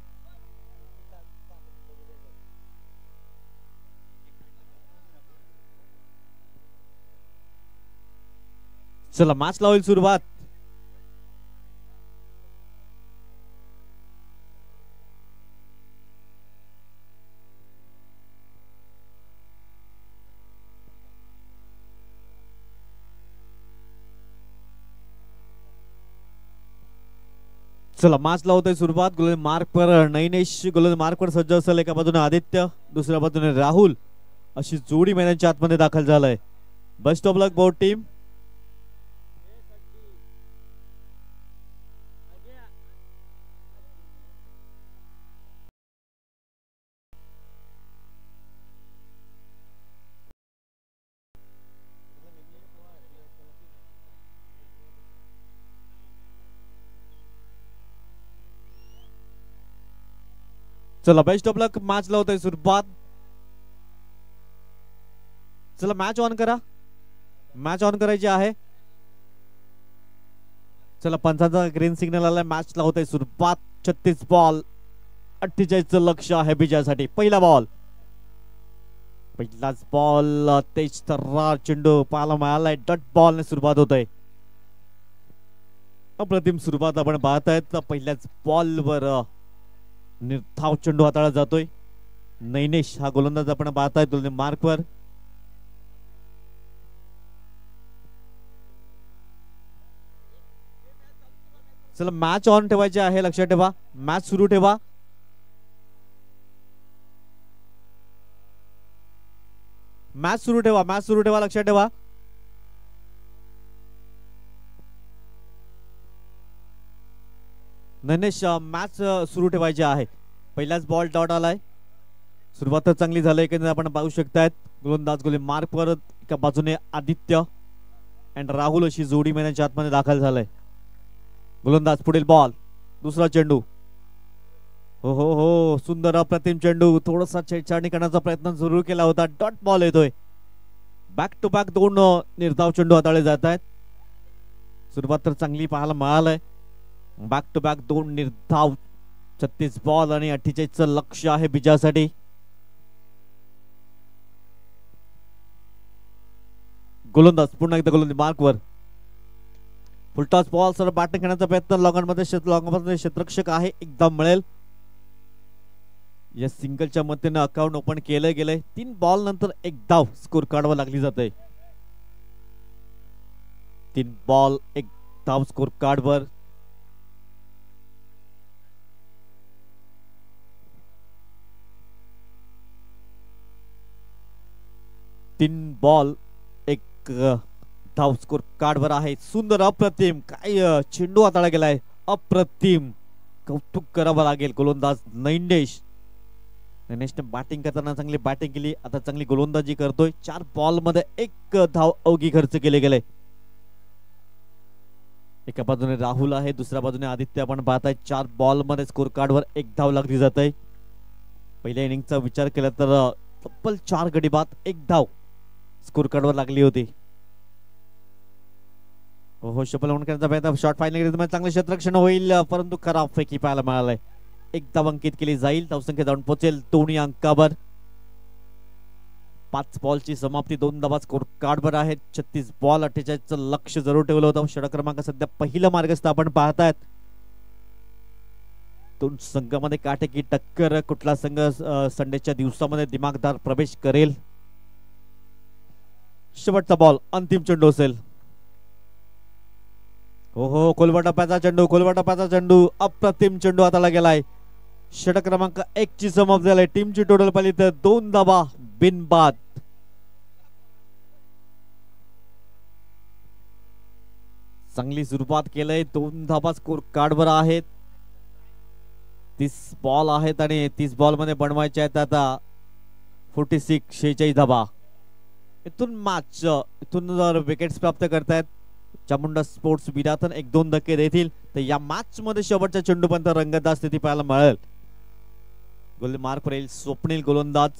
चला मॅचला होईल सुरुवात. चला मॅच लावतोय सुरुवात. गोलंदाज मार्क वर नैनेश गोलंदाज मार्क वर सज्ज असेल. एका बाजूने आदित्य, दुसऱ्या बाजूने राहुल अशी जोडी मैदानाच्या आतमध्ये दाखल झालाय. Best of luck both team. चला बेस्ट ऑफ लक. मॅच लावतोय सुरुवात. चला मॅच ऑन करा. मॅच ऑन करायची आहे. चला पंचांचा ग्रीन सिग्नल आलाय. मॅच लावतोय सुरुवात. 36 बॉल 48 लक्ष आहे विजयासाठी. पहिला बॉल. पहिलाच बॉल. तेज तर्रार चेंडू पाहायला मिळालाय. डॉट बॉल ने सुरुवात होतोय. अप्रतिम सुरुवात आपण पाहतायत. पहिल्याच बॉल वर निर्धाव चेंडू हाताळला जातोय. नैनेश हा गोलंदाज आपण पाहताय गोलंदाज मार्क वर. चला मॅच ऑन ठेवायचे आहे. लक्षात ठेवा. मॅच सुरू ठेवा. मॅच सुरू ठेवा. मॅच सुरू ठेवा. लक्षात ठेवा. नैनेश मॅच सुरू ठेवायची आहे. पहिलाच बॉल डॉट आलाय. सुरुवात चांगली झाली. एकंदरीत आपण पाहू शकतायत गोलंदाज गोलंदाज मार्क वर एका बाजूने आदित्य अँड राहुल अशी जोडी मैदानाच्या आतमध्ये दाखल झालाय. गोलंदाज पुढील बॉल. दुसरा चेंडू. हो हो हो सुंदर अप्रतिम चेंडू. थोडासा छेडछाडणी करण्याचा प्रयत्न सुरू केला होता. डॉट बॉल येतोय. बॅक टू बॅक 2 निर्धाव चेंडू हाताळले जात आहेत. सुरुवात तर चांगली पाहायला मिळालंय. बॅक टू बॅक 2 निर्धाव. 36 बॉल आणि 48 लक्ष आहे विजयासाठी. गोलंदाज पुन्हा एकदा गोलंदाज मार्क वर. फुलटॉस बॉल सर बॅटिंग करण्याचा प्रयत्न. लॉंगमध्ये क्षेत्ररक्षक आहे. एकदा मिळेल. या सिंगलच्या मदतीने अकाउंट ओपन केलं गेलंय. 3 बॉल नंतर 1 धाव स्कोर काढवा लागली जाते. 3 बॉल 1 धाव स्कोर कार्ड वर. तीन बॉल 1 धाव स्कोर कार्ड वर आहे. सुंदर अप्रतिम काय चेंडू हाताळला गेलाय. अप्रतिम कौतुक करावं लागेल गोलंदाज नैनेश. नैनेशने बॅटिंग करताना चांगली बॅटिंग केली. आता चांगली गोलंदाजी करतोय. 4 बॉल मध्ये 1 धाव अवघी खर्च केले गेले. एका बाजूने राहुल आहे. दुसऱ्या बाजूने आदित्य आपण पाहताय. 4 बॉल मध्ये स्कोर कार्ड वर 1 धाव लागली जात आहे. पहिल्या इनिंगचा विचार केला तर तब्बल 4 गडी बाद 1 धाव स्कोर कार्ड वर लागली होती. हो शपल करण्याचा प्रयत्न. शॉर्ट फायनल चांगले क्षेत्ररक्षण होईल परंतु खराब फेकी पाहायला मिळालाय. 1 धाव अंकित केली जाईल. धावसंख्या जाऊन पोहोचेल 2 अंकावर. 5 बॉलची समाप्ती 2 धावा स्कोर कार्ड वर आहेत. 36 बॉल 48 लक्ष जरूर ठेवलं होतं. षटक क्रमांक सध्या पहिलं मार्गस्थ आपण पाहतायत. 2 संघामध्ये काटेकी टक्कर. कुठला संघ संडेच्या दिवसामध्ये दिमागदार प्रवेश करेल. शेवटचा बॉल अंतिम चेंडू असेल. हो हो कोलवाटप्प्याचा चेंडू. कोलवाटप्प्याचा चेंडू. अप्रतिम चेंडू हाताला गेलाय. षटक क्रमांक 1 ची समाप्ती झाली. टीमची टोटल पाहिली तर 2 धावा बिनबाद. चांगली सुरुवात केलंय. 2 धाबा स्कोर कार्डवर आहेत. 30 बॉल आहेत आणि 30 बॉल मध्ये बनवायचे आहेत आता 46 धाबा. इथून जर विकेट्स प्राप्त करतायत चामुंडा स्पोर्ट्स विरातन 1-2 धक्के देतील तर या मॅच मध्ये शेवटच्या चेंडूपर्यंत रंगतदार स्थिती पाहायला मिळेल. गोल मार्क वर येईल स्वप्नील गोलंदाज.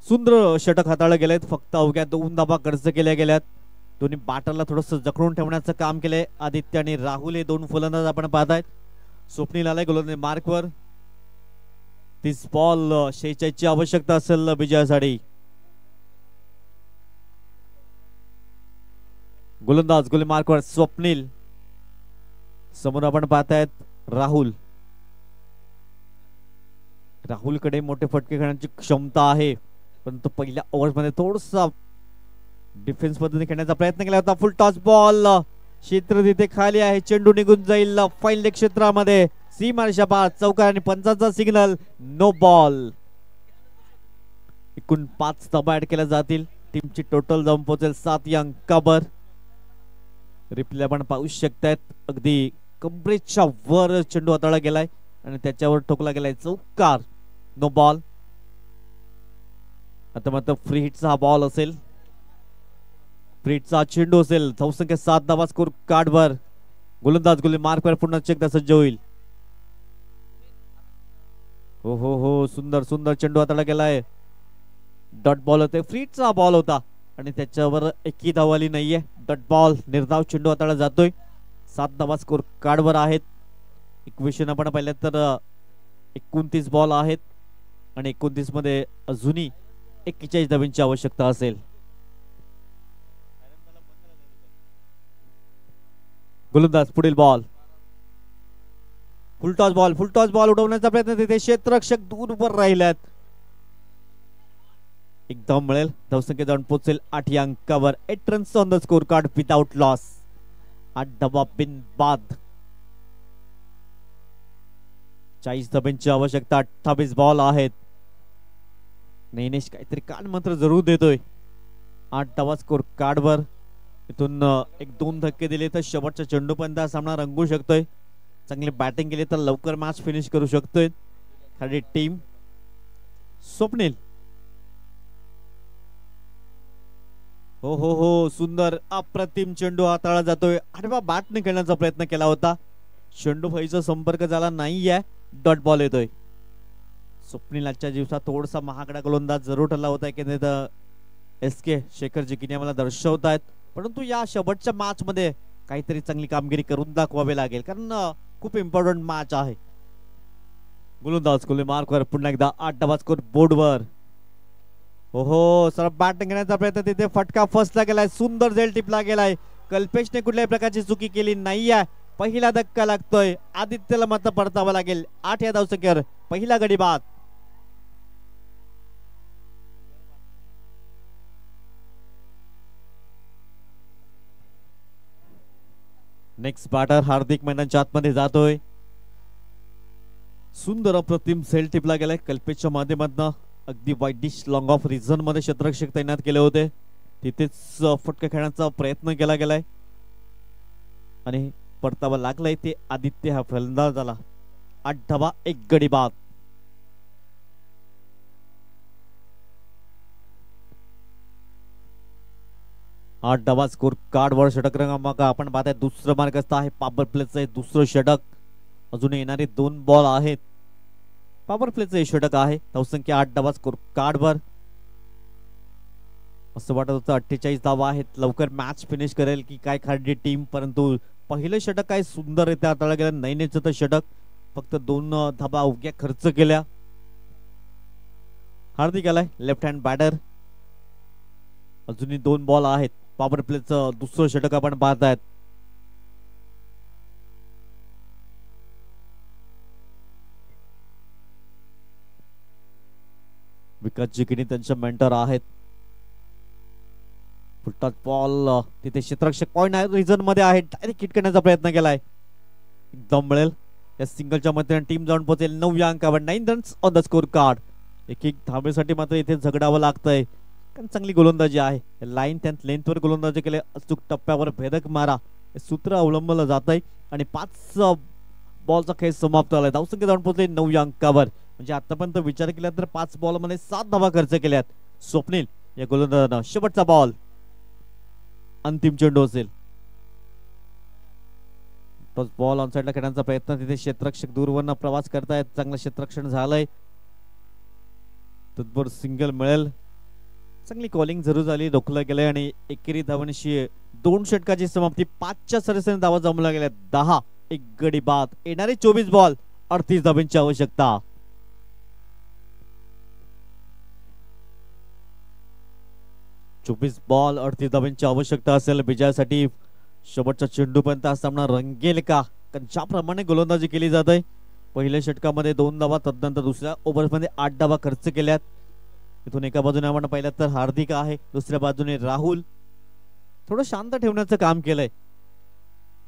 सुंदर षटक हाताळले गेलेत. फक्त अवघ्या 2 धाबा खर्च केल्या गेल्यात. दोन्ही बॅटरला थोडस जखडून ठेवण्याचं काम केलंय. आदित्य आणि राहुल हे 2 फलंदाज आपण पाहतायत. स्वप्नील आलाय गोलंदाज मार्कवर. 30 बॉल 46 ची आवश्यकता असेल विजयासाठी. गोलंदाज गोल मार्कवर स्वप्नील. समोर आपण पाहतायत राहुलकडे मोठे फटके खेळण्याची क्षमता आहे, परंतु पहिल्या ओव्हरमध्ये थोडासा डिफेन्स पद्धतीने खेळण्याचा प्रयत्न केला होता. फुल टॉस बॉल क्षेत्र तिथे खाली आहे. चेंडू निघून जाईल फाईन लेग क्षेत्रामध्ये. सीमारेषा पार चौकार आणि पंचाचा सिग्नल. No ball. एकूण 5 धाबा ऍड केल्या जातील. टीमची टोटल जाऊन पोहोचेल 7 या अंकावर. रिप्ले आपण पाहू शकतात. अगदी कमरेच्या वर चेंडू हाताळला गेलाय आणि त्याच्यावर ठोकला गेलाय चौकार. No ball. आता मात्र फ्री हिटचा हा बॉल असेल. फ्री हिटचा चेंडू असेल. धावसंख्या 7 धावा स्कोर कार्डवर. गोलंदाज गोल मार्कवर पुन्हा एकदा सज्ज होईल. हो सुंदर सुंदर चेंडू हाताळला गेलाय. डॉट बॉल होते. फ्री हिटचा बॉल होता आणि त्याच्यावर एकही धाव आली नाहीये. डॉट बॉल निर्धाव चेंडू हाताळला जातोय. 7 धावा स्कोर कार्डवर आहेत. इक्वेशन आपण पाहिलं तर 29 बॉल आहेत आणि 29 मध्ये अजूनही 41 धावांची आवश्यकता असेल. गोलंदाज पुढील बॉल. फुल टॉस बॉल उडवण्याचा प्रयत्न तिथे क्षेत्ररक्षक दूरवर राहिल्यात. एकदम मिळेल. धावसंख्या जाऊन पोहोचेल 8 या अंकावर. 8 runs on the score card without loss. 8 धावा बिन बाद. 40 धाब्यांची आवश्यकता. 28 बॉल आहेत. नैनेश काहीतरी कान मंत्र जरूर देतोय. 8 धावा स्कोर कार्डवर. इथून 1-2 धक्के दिले तर शेवटच्या चेंडूपर्यंत सामना रंगू शकतोय. चांगली बॅटिंग केली तर लवकर मॅच फिनिश करू शकतोय खाली टीम. स्वप्नील. हो सुंदर अप्रतिम चेंडू हाताळला जातोय. आडवा बॅटने खेळण्याचा प्रयत्न केला होता. चेंडू फळीचा संपर्क झाला नाहीये. डॉट बॉल येतोय. स्वप्नील आजच्या दिवसात थोडासा महागडा गोलंदाज जरूर ठरला होता की SK शेखर जिकिनी आम्हाला दर्शवतायत, परंतु या शेवटच्या मॅच मध्ये काहीतरी चांगली कामगिरी करून दाखवावी लागेल कारण खूप इम्पॉर्टंट मॅच आहे. गोलंदाज गोल मार्कवर पुन्हा एकदा 8 धावा स्कोर बोर्डवर. सर बॅटिंग घेण्याचा प्रयत्न तिथे फटका फसला गेलाय. सुंदर झेल टिपला गेलाय. कल्पेशने कुठल्याही प्रकारची चुकी केली नाहीये. पहिला धक्का लागतोय. आदित्यला मात्र परतावं लागेल. 8 या धावसंख्येवर पहिला गडी बाद. नेक्स्ट बॅटर हार्दिक मैदानच्या आतमध्ये जातोय. सुंदर अप्रतिम सेल टिपला गेलाय. कल्पेशच्या माध्यमातून अगदी वाईट डिश लॉंग ऑफ रिझन मध्ये क्षेत्ररक्षक तैनात केले होते. तिथेच फटका खेळण्याचा प्रयत्न केला गेलाय आणि परतावा लागलाय ते आदित्य हा फलंदाज झाला. 8 धावा 1 गडी बाद. आठ धावा स्कोर कार्डवर. षटक क्रमांक आपण पाहताय दुसरं मार्गस्थ आहे. पॉवर प्लेचं दुसरं षटक. अजून येणारे 2 बॉल आहेत. पॉवर प्लेचं षटक आहे. धावसंख्या 8 धावा स्कोर कार्डवर. असं वाटत होतं 48 धावा आहेत. लवकर मॅच फिनिश करेल की काय खाली टीम, परंतु पहिलं षटक काय सुंदर रित्या हाताळलं गेलं. नैनेचं तर षटक फक्त 2 धाबा अवघ्या खर्च केल्या. हार्दिक आलाय लेफ्ट हँड बॅटर. अजूनही 2 बॉल आहेत. पॉवर प्लेचं दुसरं षटक आपण पाहतायत. विकास जिकिनी त्यांचे मेंटर आहेत. फुलटॉस बॉल तिथे क्षेत्ररक्षक पॉइंट रिझन मध्ये आहे. डायरेक्ट हिट करण्याचा प्रयत्न केलाय. एकदम मिळेल. या सिंगलच्या मदतीने टीम जाऊन पोहोचेल 9 या अंकावर. 9 runs on the score card. एक धावेसाठी मात्र इथे झगडावं लागतंय. कारण चांगली गोलंदाजी आहे. लाईन त्यात लेंथवर गोलंदाजी केले, अचूक टप्प्यावर भेदक मारा हे सूत्र अवलंबलं जात आहे. आणि 5 बॉलचा खेळ समाप्त झालाय. धावसंख्या जाऊन पोहोचले 9 या अंकावर. म्हणजे आतापर्यंत विचार केला तर 5 बॉल मध्ये 7 धावा खर्च केल्यात स्वप्नील या गोलंदाजानं. शेवटचा बॉल, अंतिम चेंडू असेल. तोच बॉल ऑनसाइडला खेळण्याचा प्रयत्न, तिथे क्षेत्ररक्षक दूरवरनं प्रवास करतायत. चांगलं क्षेत्ररक्षण झालंय, तत्पर सिंगल मिळेल. चांगली कॉलिंग जरूर झाली, रोखलं गेलंय आणि एकेरी धावांशी 2 षटकाची समाप्ती. 5च्या सरासरीने धावा जमल्या गेल्या. 10 एक गडी बाद. येणारे 24 बॉल 38 धावांची आवश्यकता. चोवीस बॉल 38 धावांची आवश्यकता असेल विजयासाठी. शेवटच्या चेंडूपर्यंत हा सामना रंगेल का? कारण ज्याप्रमाणे गोलंदाजी केली जात आहे, पहिल्या षटकामध्ये 2 धावा, तदनंतर दुसऱ्या ओव्हरमध्ये 8 धावा खर्च केल्यात. इथून एका बाजूने आपण पाहिलं तर हार्दिक आहे, दुसऱ्या बाजूने राहुल. थोडं शांत ठेवण्याचं काम केलंय,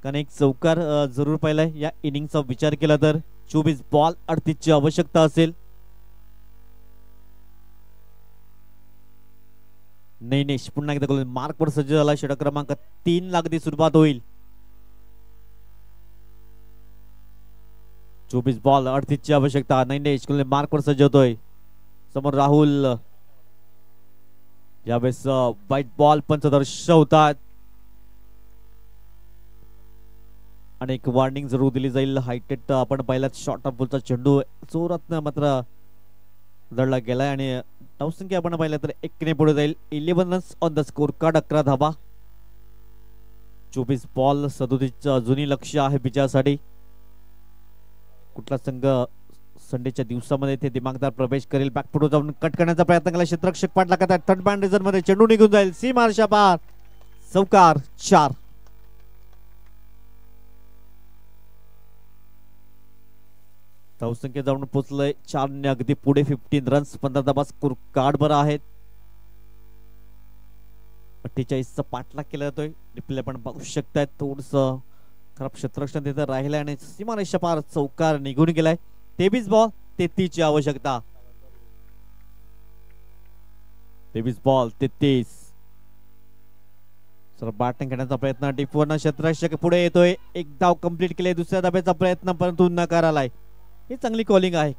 कारण एक चौकार जरूर पाहिलाय या इनिंगचा विचार केला तर. 24 बॉल 38 ची आवश्यकता असेल. नैनेश पुन्हा एकदा गोल मार्कवर सज्ज झाला. षटक क्रमांक 3 ला अगदी सुरुवात होईल. 24 बॉल 38 ची आवश्यकता. नैनेश गोल मार्कवर सज्ज होतोय. समोर राहुल. यावेळेस वाईट बॉल पंच दर्शवतात आणि एक वॉर्निंग जरूर दिली जाईल. हायटेट आपण पाहिलात शॉर्ट ऑफ बॉलचा चेंडू जोरात मात्र दडला गेलाय आणि धावसंख्या आपण पाहिलं तर 1 ने पुढे जाईल. 11 runs on the score card, 11 धावा. 24 बॉल 37 अजूनही लक्ष आहे विजयासाठी. कुठला संघ संडेच्या दिवसामध्ये ते दिमागदार प्रवेश करेल? बॅकफुटवर जाऊन कट करण्याचा प्रयत्न केला क्षेत्ररक्षक पाठला करतात. थर्ड बॅन रिझन मध्ये चेंडू निघून जाईल. सीमारेषा पार. चौकार 4. धावसंख्या जाऊन पोहोचलंय 4 ने अगदी पुढे. 15 रन्स 15 धावा स्कोर कार्ड बर आहेत. 48 चा पाठलाग केला जातोय. रिप्ले आपण पाहू शकताय. थोडस खराब क्षेत्ररक्षण तिथे राहिलंय आणि सीमारेषा पार चौकार निघून गेलाय. 23 बॉल 33 ची आवश्यकता. 23 बॉल 33. सर बॅटिंग करण्याचा प्रयत्न, डिपवरनं क्षेत्ररक्षक पुढे येतोय. एक धाव कंप्लीट केले. दुसऱ्या धाब्याचा प्रयत्न परंतु नकार आलाय. ही चांगली कॉलिंग आहे.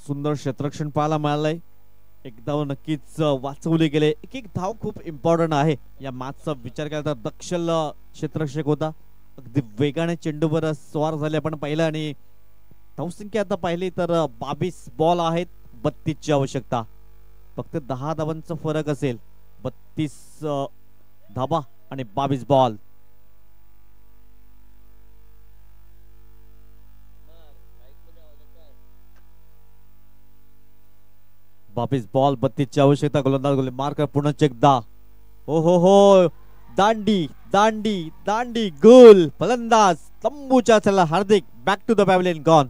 सुंदर क्षेत्ररक्षण पाहायला मिळालंय. एक धाव नक्कीच वाचवली गेले. एक एक धाव खूप इम्पॉर्टंट आहे या मॅचचा विचार केला तर. दक्षल क्षेत्ररक्षक होता, अगदी वेगाने चेंडूवर स्वार झाले आपण पाहिलं. आणि धावसंख्या आता पाहिली तर 22 बॉल आहेत 32 ची आवश्यकता. फक्त 10 धावांचा फरक असेल. 32 धावा आणि 22 बॉल. बॉल 32 ची आवश्यकता. गोलंदाज गोले मार्क पुन्हा एकदा. हो हो हो, दांडी दांडी दांडी गोल. फलंदाज तंबूच्या चला. Hardik back to the pavilion gone.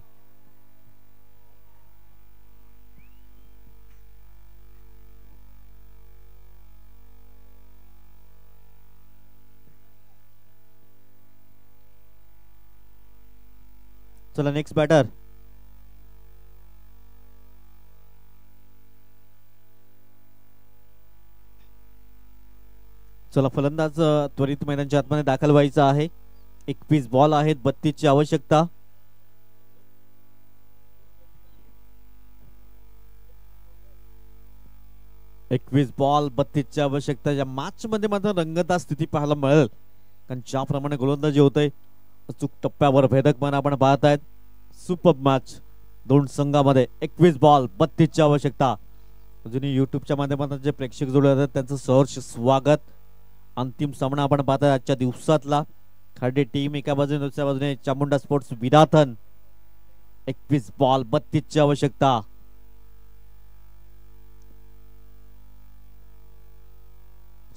चला नेक्स्ट बॅटर. चला फलंदाज त्वरित मैदानाच्या आतमध्ये दाखल व्हायचा आहे. 21 बॉल आहेत 32 ची आवश्यकता. बॉल 32 ची आवश्यकता. या मॅच मध्ये मात्र रंगतदार स्थिती पाहायला मिळेल, कारण ज्याप्रमाणे गोलंदाजी होतय अचूक टप्प्यावर भेदक मन आपण पाहत आहेत. सुपर मॅच दोन संघामध्ये. 21 बॉल 32 ची आवश्यकता. अजूनही युट्यूबच्या माध्यमातून जे प्रेक्षक जोडले जातात त्यांचं सहर्ष स्वागत. अंतिम सामना आपण पाहताय आजच्या दिवसातला. खार्डे टीम एका बाजूने, दुसऱ्या बाजूने चामुंडा स्पोर्ट्स विराथन. 21 बॉल 32 ची आवश्यकता.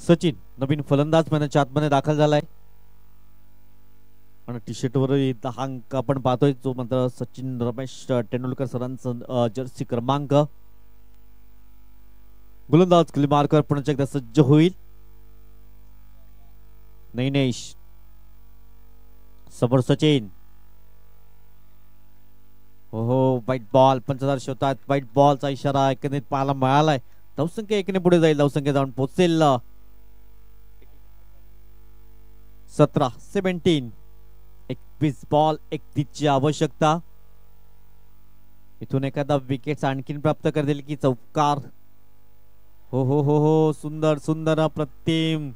सचिन नवीन फलंदाज मैदानाच्या आतमध्ये दाखल झालाय आणि टी शर्ट वर 10 अंक आपण पाहतोय, जो मात्र सचिन रमेश तेंडुलकर सरांचा जर्सी क्रमांक. गोलंदाज खाली मार्कर पुन्हा एकदा सज्ज होईल. नैनेश समोर सचिन. हो वाईट बॉल, पंचदार शोधतात. वाईट बॉलचा इशारा एकंदरीत पाहायला मिळालाय. धावसंख्या 1 ने पुढे जाईल. धावसंख्या जाऊन पोहोचेल 17-17. 21 बॉल 31 ची आवश्यकता. इथून एखादा विकेट आणखीन प्राप्त करतील की चौकार. हो हो हो हो, सुंदर सुंदर अप्रतिम.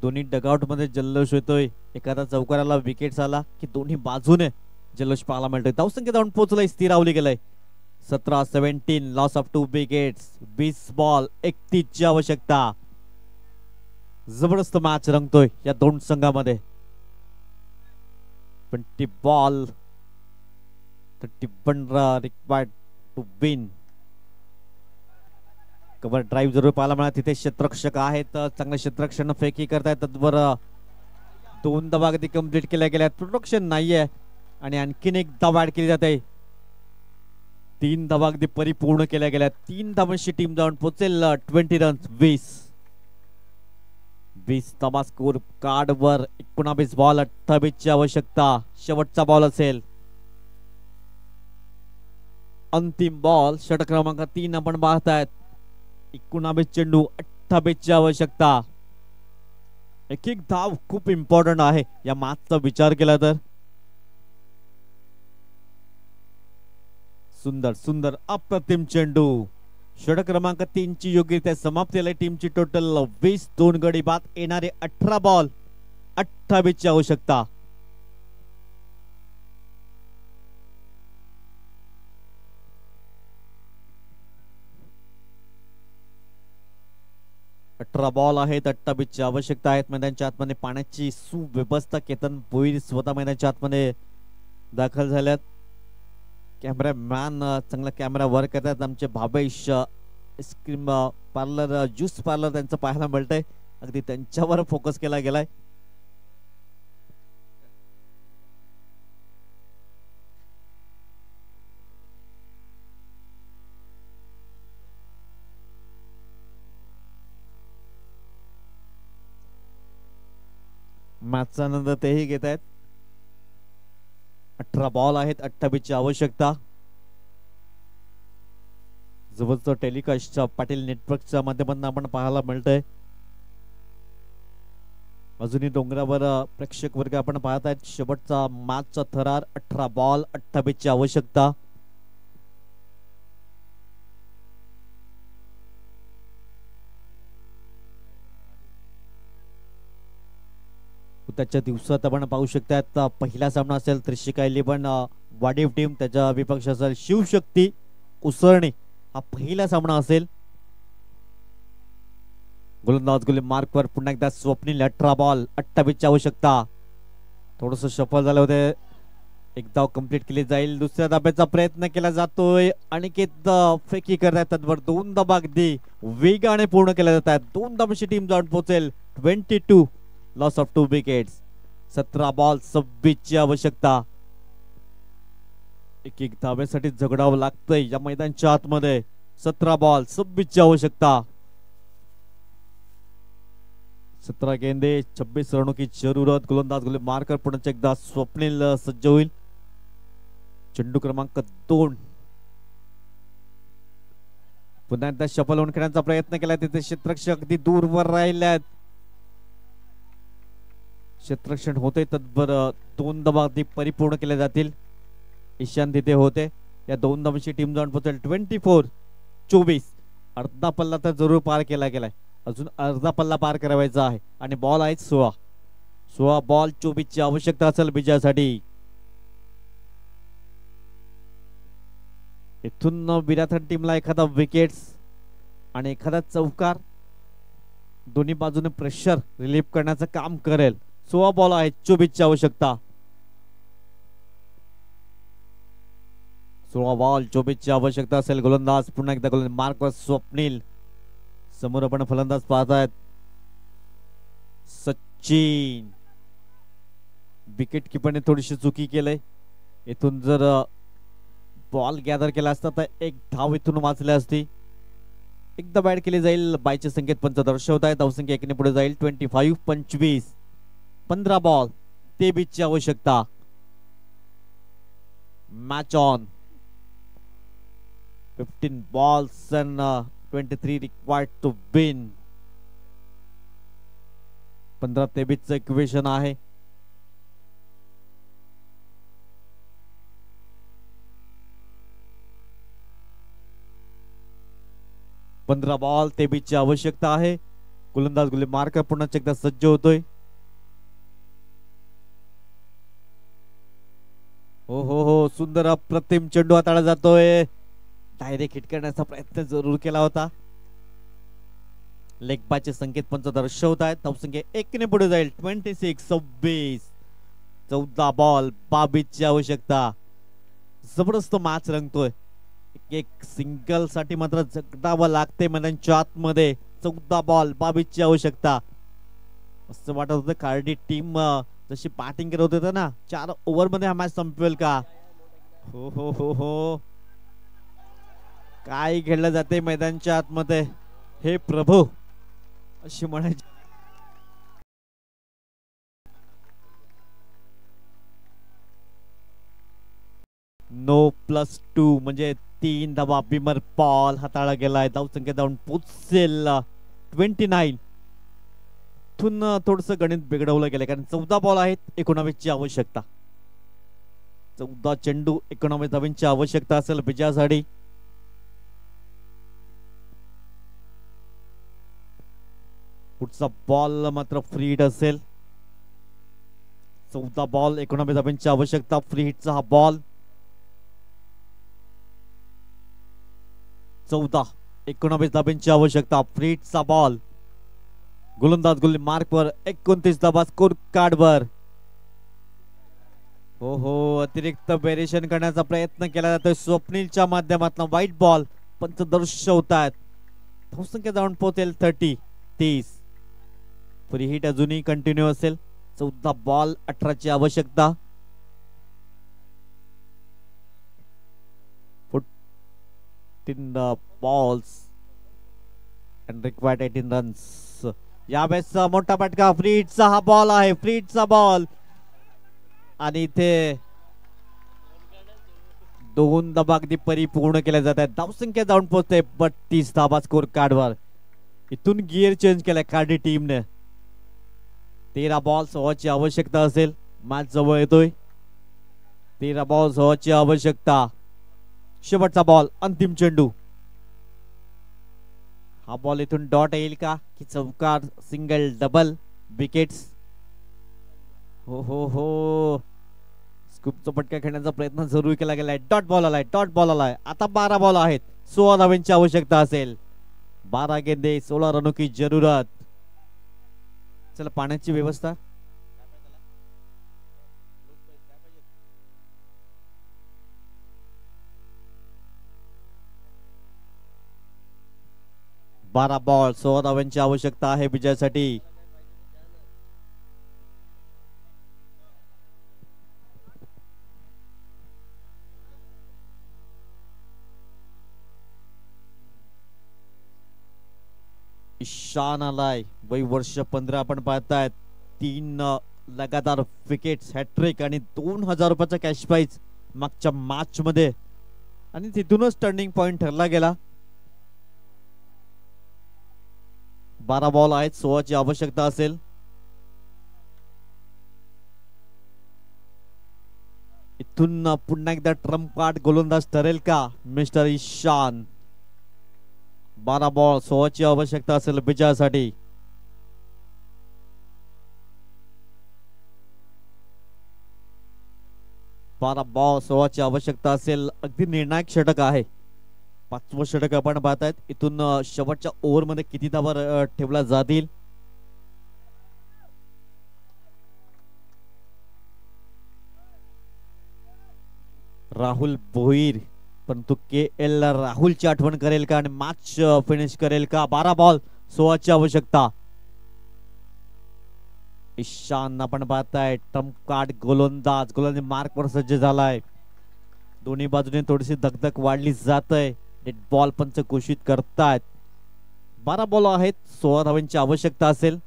दोन्ही डगआउट मध्ये जल्लोष होतोय. एखादा चौकाराला विकेट आला की दोन्ही बाजूने जल्लोष पाहायला मिळतोय. धावसंख्या जाऊन पोहोचलंय, स्थिरावली गेलंय. 17-17, लॉस ऑफ 2 विकेट्स. 20 बॉल 31 ची आवश्यकता. जबरदस्त मॅच रंगतोय या दोन संघामध्ये. 20 ball 31 required to win. Cover drive जरूर पाहायला मिळाला. तिथे क्षेत्ररक्षक आहेत, चांगले क्षेत्ररक्षण फेकी करतायत. तत्वर 2 धावा अगदी कंप्लीट केल्या गेल्या. प्रोटेक्शन नाहीये आणि आणखीन एक धावा ऍड केली जाते. 3 धावा अगदी परिपूर्ण केल्या गेल्या. 3 धावांची टीम जाऊन पोहोचेल 20 रन्स. 20 धावा स्कोर कार्ड वर. 19 बॉल 28 ची आवश्यकता. शेवटचा बॉल असेल. अंतिम बॉल षटक क्रमांक 3 आपण पाहतायत. 19 चेंडू 28 ची आवश्यकता. एक एक धाव खूप इम्पॉर्टंट आहे या मॅचचा विचार केला तर. सुंदर सुंदर अप्रतिम चेंडू. षटक क्रमांक 3 ची योग्यरित्या समाप्ती झाली. टीमची टोटल 20, 2 गडी बाद. येणारे 18 बॉल 28 ची आवश्यकता. अठरा बॉल आहेत. 28 ची आवश्यकता आहेत. मैदानाच्या आतमध्ये पाण्याची सुव्यवस्था. केतन भोईर स्वतः मैदानाच्या आतमध्ये दाखल झाल्यात. कॅमेरामॅन चांगला कॅमेरा वर्क करतात. आमचे Bhavesh ice cream parlour, juice parlour त्यांचं पाहायला मिळतंय. अगदी त्यांच्यावर फोकस केला गेलाय. मॅचचा आनंद तेही घेत आहेत. 18 बॉल आहेत. 28 ची आवश्यकता. जवळचं टेलिकास्टच्या पाटील नेटवर्कच्या माध्यमातून आपण पाहायला मिळतंय. अजूनही डोंगरावर प्रेक्षक वर्ग आपण पाहत आहेत. शेवटचा मॅचचा थरार. 18 बॉल 28 ची आवश्यकता. त्याच्या दिवसात आपण पाहू शकतात पहिला सामना असेल त्रिशिका 11 वाडीव टीम, त्याच्या विपक्ष असेल शिवशक्ती उसरणी. हा पहिला सामना असेल. गोलंदाज गोली मार्कवर पुन्हा एकदा स्वप्नील. 18 बॉल 28 ची आवश्यकता. थोडस सफल झालं होते. एक धाव कंप्लीट केली जाईल. दुसऱ्या धाब्याचा प्रयत्न केला जातोय. अनिकेत फेकी करतायत. तत्वर 2 धाबा अगदी वेगाने पूर्ण केल्या जात आहेत. 2 धाबांची टीम जाऊन पोहोचेल 22, लॉस ऑफ 2 विकेट्स. 17 बॉल 26 ची आवश्यकता. एक एक धाब्यासाठी झगडावं लागतंय या मैदानाच्या आतमध्ये. 17 बॉल 26 ची आवश्यकता. 17 गेंदे 26 रनों की जरूरत. गोलंदाज गोली मारकर पुन्हा एकदा स्वप्नील सज्ज होईल. चेंडू क्रमांक 2. पुन्हा एकदा शफल होऊन खेळण्याचा प्रयत्न केला. तिथे क्षेत्ररक्षक अगदी दूरवर राहिल्यात. क्षेत्ररक्षण होते तत्पर 2 धावा अगदी परिपूर्ण केले जातील. ईशान तिथे होते. या 2 धावांची टीम जाऊन पोहोचेल 24. अर्धा पल्ला तर जरूर पार केला गेलाय. अजून अर्धा पल्ला पार करायचा आहे आणि बॉल आहेत 16 बॉल 24 ची आवश्यकता असेल विजयासाठी. इथून विराथन टीमला एखादा विकेट्स आणि एखादा चौकार दोन्ही बाजूने प्रेशर रिलीफ करण्याचं काम करेल. 16 बॉल आहेत 24 ची आवश्यकता. 16 बॉल 24 ची आवश्यकता असेल. गोलंदाज पुन्हा एकदा गोलंदाज मार्कवर स्वप्नील. समोर आपण फलंदाज पाहतायत सचिन. विकेट किपरने थोडीशी चुकी केलंय. इथून जर बॉल गॅदर केला असता तर एक धाव इथून वाचली असती. एकदा बॅट केली जाईल. बायचे संकेत पंच दर्शवत आहेत. धावसंख्या 1 ने पुढे जाईल 25. 15 बॉल 23 ची आवश्यकता. Match on. 15 balls and 23 required to win. 15-23 equation आहे. पंधरा बॉल 23 ची आवश्यकता आहे. गोलंदाज गोली मार्क पुन्हा एकदा सज्ज होतोय. हो सुंदर अप्रतिम चेंडू हाताळला जातोय. डायरेक्ट हिट करण्याचा प्रयत्न जरूर केला होता. लेग बायचे संकेत पंच दर्शवत आहेत. धावसंख्या 1 ने पुढे जाईल. 26-26. 14 बॉल 22 ची आवश्यकता. जबरदस्त मॅच रंगतोय. एक सिंगल साठी मात्र जगडावं लागते मैदानाच्या आतमध्ये. 14 बॉल 22 ची आवश्यकता. असं वाटत होतं कार्डी टीम जशी बॅटिंग करत होते ना 4 ओव्हर मध्ये हा मॅच संपवेल का. हो काय खेळलं जाते मैदानाच्या आतमध्ये हे प्रभू अशी म्हणायची. नो +2 म्हणजे 3 धावा. बिमर बॉल हाताळला गेलाय. धावसंख्या जाऊन पोचेल 29. थून थोडस गणित बिघडवलं गेलं कारण 14 बॉल आहेत. 19 ची आवश्यकता. 14 चेंडू 19 धावांची आवश्यकता असेल विजयासाठी. पुढचा बॉल मात्र फ्री हिट असेल. 14 बॉल 19 धावांची आवश्यकता. फ्री हिटचा हा बॉल. 14-19 धावांची आवश्यकता. फ्री हिटचा बॉल. गोलंदाज गोली मार्क वर 29 धावा स्कोर कार्ड वर. हो अतिरिक्त वेरिएशन करण्याचा प्रयत्न केला जातोय स्वप्नीलच्या माध्यमातून. व्हाईट बॉल पंच दर्शवतात. धावसंख्या जाऊन पोहोचेल 30. फ्री हिट अजूनही कंटिन्यू असेल. 14 बॉल 18 ची आवश्यकता. 14 balls and required 18 runs. यावेळेस मोठा फटका. फ्री हिटचा हा बॉल आहे. फ्री हिटचा बॉल आणि इथे 2 धावा अगदी परिपूर्ण केल्या जात आहेत. धावसंख्या जाऊन पोहोचते 32 धावा स्कोर कार्डवर. इथून गिअर चेंज केलाय कार्डी टीमने. 13 बॉल 100 ची आवश्यकता असेल. मॅच जवळ येतोय. 13 बॉल 100 ची आवश्यकता. शेवटचा बॉल अंतिम चेंडू. हा बॉल इथून डॉट येईल का की चौकार सिंगल डबल विकेट्स. हो स्कूपचा फटका खेळण्याचा प्रयत्न जरूर केला गेलाय. डॉट बॉल आलाय. आता 12 बॉल आहेत. 16 धावांची आवश्यकता असेल. 12 गेंदे 16 रनों की जरूरत. चला पाण्याची व्यवस्था. बारा बॉल 16 धावांची आवश्यकता आहे विजयासाठी. ईशान आलाय. वय वर्ष 15 आपण पाहतायत. 3 लगातार विकेट्स हॅट्रिक आणि 2000 रुपयाचा कॅश प्राइज मागच्या मॅच मध्ये आणि तिथूनच टर्निंग पॉइंट ठरला गेला. 12 बॉल आहेत. 16 ची आवश्यकता असेल. इथून पुन्हा एकदा ट्रम्प कार्ड गोलंदाज ठरेल का मिस्टर ईशान. 12 बॉल 16 ची आवश्यकता असेल विजयासाठी. बारा बॉल 16 ची आवश्यकता असेल. अगदी निर्णायक षटक आहे. 5वं षटक आपण पाहतायत. इथून शेवटच्या ओव्हर मध्ये किती धावा ठेवला जातील. राहुल भोईर परंतु KL राहुलची आठवण करेल का आणि मॅच फिनिश करेल का. 12 बॉल 16 ची आवश्यकता. ईशान आपण पाहताय. ट्रम्प कार्ड गोलंदाज मार्क वर सज्ज झालाय. दोन्ही बाजूने थोडीशी धकधक वाढली जात आहे. डेड बॉल पंच घोषित करतायत. 12 बॉल आहेत. 16 धावांची आवश्यकता असेल.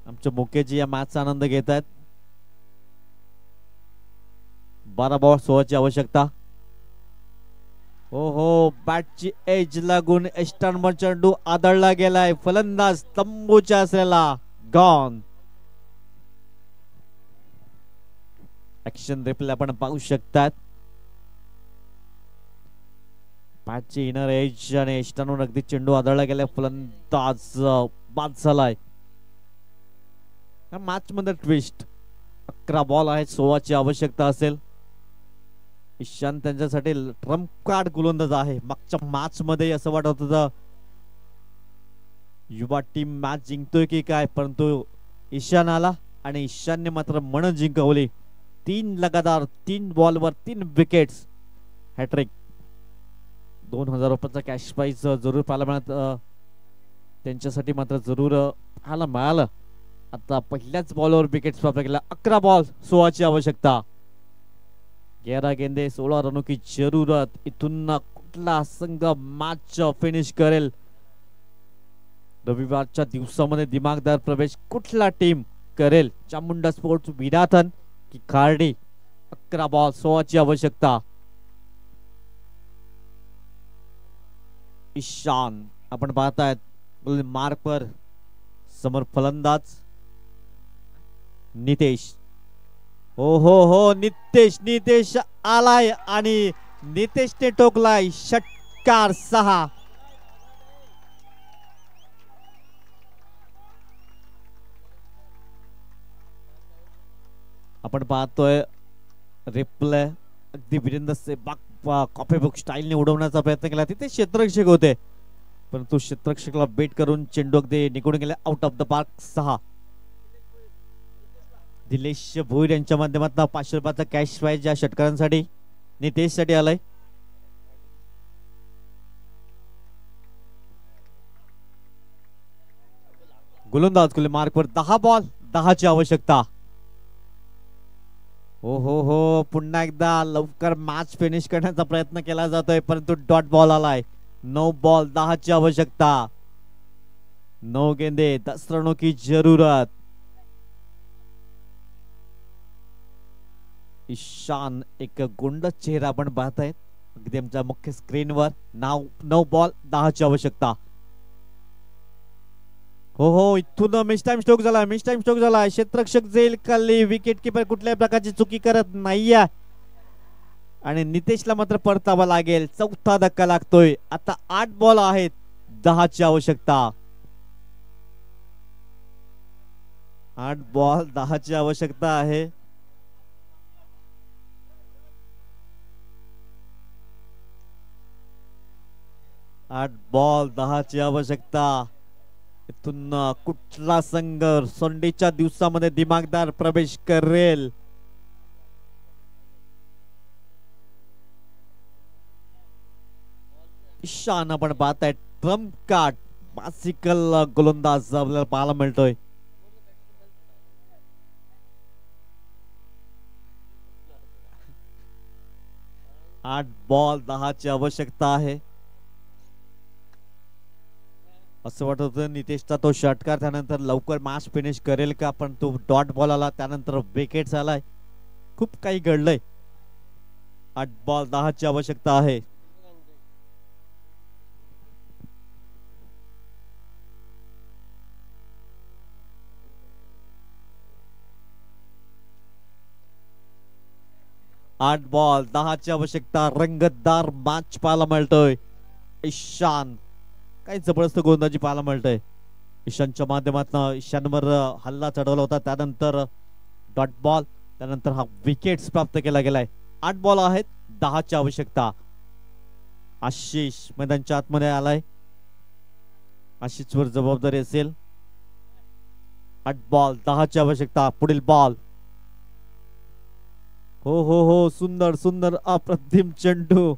आमचे मुकेजी या मॅचचा आनंद घेत आहेत. 12 बॉल 16 ची आवश्यकता. हो हो, बॅटची एज लागून एस्टर्नवर चेंडू आदळला गेलाय. फलंदाज तंबूच्या असलेला गॉन. ऍक्शन रिप्ले आपण पाहू शकतात. बॅटची इनर एज आणि एस्टर्नवर अगदी चेंडू आदळला गेलाय. फलंदाज बाद झालाय. मॅच मध्ये ट्विस्ट. 11 बॉल आहेत, 16 ची आवश्यकता असेल. ईशान त्यांच्यासाठी ट्रम्प कार्ड गोलंदाज आहे. मागच्या मॅच मध्ये असं वाटत होतं युवा टीम मॅच जिंकतोय की काय, परंतु ईशान आला आणि ईशानने मात्र मन जिंकवली. 3 लगातार 3 बॉलवर 3 विकेट्स, हॅट्रिक. 2000 रुपयाचा कॅश प्राइज जरूर पाहायला मिळत त्यांच्यासाठी, मात्र जरूर पाहायला मिळालं. आता पहिल्याच बॉलवर विकेट प्राप्त केला. 11 बॉल 16 ची आवश्यकता. 11 गेंदे 16 रनों की जरूरत. इथून कुठला संघ मॅच फिनिश करेल? रविवारच्या दिवसामध्ये दिमागदार प्रवेश कुठला टीम करेल? चामुंडा स्पोर्ट्स विराथन की खार्डी? 11 बॉल 16 ची आवश्यकता. ईशान आपण पाहतायत मार्कवर समोर फलंदाज नितेश. हो हो हो, नितेश आलाय आणि नितेशने टोकलाय. षटकार 6. आपण पाहतोय रिप्ले. अगदी वीरेंद्र सेहवाग कॉफी बुक स्टाईलने उडवण्याचा प्रयत्न केला. तिथे क्षेत्ररक्षक होते, परंतु क्षेत्ररक्षकाला बेट करून चेंडू अगदी निघून गेले out of the park. 6. Dilesh Bhoir यांच्या माध्यमातून 500 रुपयाचा कॅश प्राइज या षटकारांसाठी नितेश साठी आलाय. गोलंदाज कुल मार्कवर 10 बॉल 10 ची आवश्यकता. हो हो हो, पुन्हा एकदा लवकर मॅच फिनिश करण्याचा प्रयत्न केला जातोय, परंतु डॉट बॉल आलाय. 9 बॉल 10 ची आवश्यकता. 9 गेंदे 10 रनों की जरूरत. ईशान एक गुंड चेहरा आपण पाहतायत अगदी आमच्या मुख्य स्क्रीनवर. 9 बॉल 10 ची आवश्यकता. हो हो, इथून मिस टाइम स्ट्रोक झाला. क्षेत्ररक्षक जाईल खाली. विकेट किपर कुठल्याही प्रकारची चुकी करत नाहीये आणि नितेशला मात्र परतावा लागेल. 4था धक्का लागतोय. आता 8 बॉल आहेत 10 ची आवश्यकता. 8 बॉल 10 ची आवश्यकता आहे. आठ बॉल 10 ची आवश्यकता. इथून कुठला संघ संडेच्या दिवसामध्ये दिमागदार प्रवेश करेल? ईशान आपण पाहताय ट्रम्प कार्ड बासिकल गोलंदाज आपल्याला पाहायला मिळतोय. आठ बॉल 10 ची आवश्यकता आहे. असं वाटत होतं नितेशचा तो षटकार त्यानंतर लवकर मॅच फिनिश करेल का, पण तो डॉट बॉल आला, त्यानंतर विकेट आलाय. खूप काही घडलंय. 8 बॉल 10 ची आवश्यकता आहे. आठ बॉल 10 ची आवश्यकता. रंगतदार मॅच पाहायला मिळतोय. ईशान काही जबरदस्त गोलंदाजी पाहायला मिळतंय. ईशानच्या माध्यमातून ईशानवर हल्ला चढवला होता, त्यानंतर डॉट बॉल, त्यानंतर हा विकेट्स प्राप्त केला गेलाय. 8 बॉल आहेत 10 ची आवश्यकता. आशिष मैदानच्या आतमध्ये आलाय. आशिष वर जबाबदारी असेल. 8 बॉल 10 ची आवश्यकता. पुढील बॉल. हो हो हो, सुंदर सुंदर अप्रतिम चेंडू.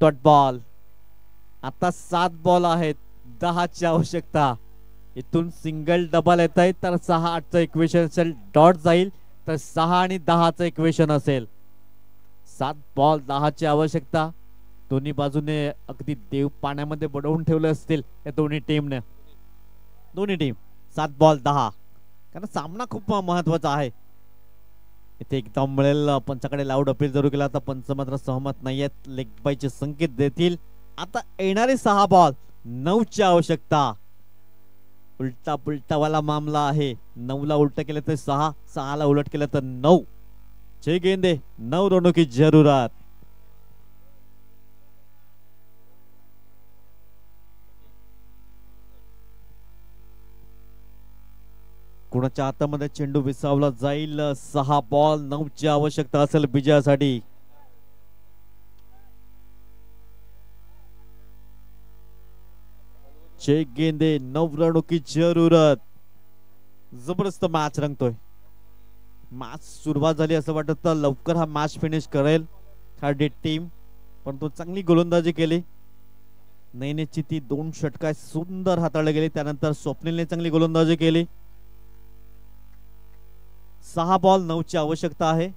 Dot ball. आता 7 बॉल आहेत 10 ची आवश्यकता. इथून सिंगल डबल येत आहे तर 6-8चं इक्वेशन असेल. डॉट जाईल तर 6 आणि 10चं इक्वेशन असेल. 7 बॉल 10 ची आवश्यकता. दोन्ही बाजूने अगदी देव पाण्यामध्ये बुडवून ठेवले असतील या दोन्ही टीमने. दोन्ही टीम 7 बॉल 10, कारण सामना खूप महत्वाचा आहे. इथे एकदम मिळेल. पंचाकडे लाऊड अपील जरूर केला, आता पंच मात्र सहमत नाहीयेत. लेग बायचे संकेत देतील. आता येणारे 6 बॉल 9ची आवश्यकता. उलटा पुलटावाला मामला आहे. 9ला उलट केलं तर 6, 6ला उलट केलं तर 9. 6 गेंदे 9 रनों की जरूरत. कुणाच्या हातामध्ये चेंडू विसावला जाईल. 6 बॉल 9ची आवश्यकता असेल विजयासाठी. छह गेंदे 9 रनों की जरूरत. जबरदस्त मॅच रंगतोय. मॅच सुरुवात झाली असं वाटत लवकर हा मॅच फिनिश करेल खाडी टीम, पण तो चांगली गोलंदाजी केली. नैनेची ती 2 षटकार सुंदर हाताळले गेली. त्यानंतर स्वप्नीलने चांगली गोलंदाजी केली. 6 बॉल 9ची आवश्यकता आहे.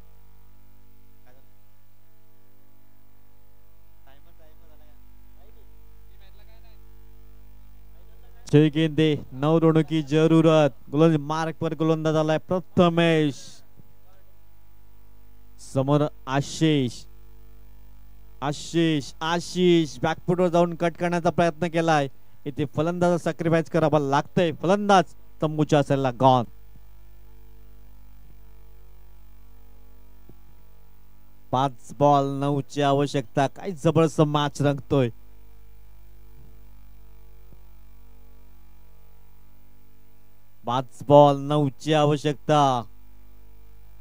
छह गेंदे 9 रनों की जरूरत. गोलंदाज मार्क पर गोलंदाज आलाय प्रथमेश. समोर आशिष. आशिष आशिष बॅकफुटवर जाऊन कट करण्याचा प्रयत्न केलाय. इथे फलंदाज सॅक्रिफाईस करावा लागतंय. फलंदाज तंबूच्या असेल गॉन. 5 बॉल 9ची आवश्यकता. काय जबरदस्त मॅच रंगतोय. 5 बॉल 9ची आवश्यकता.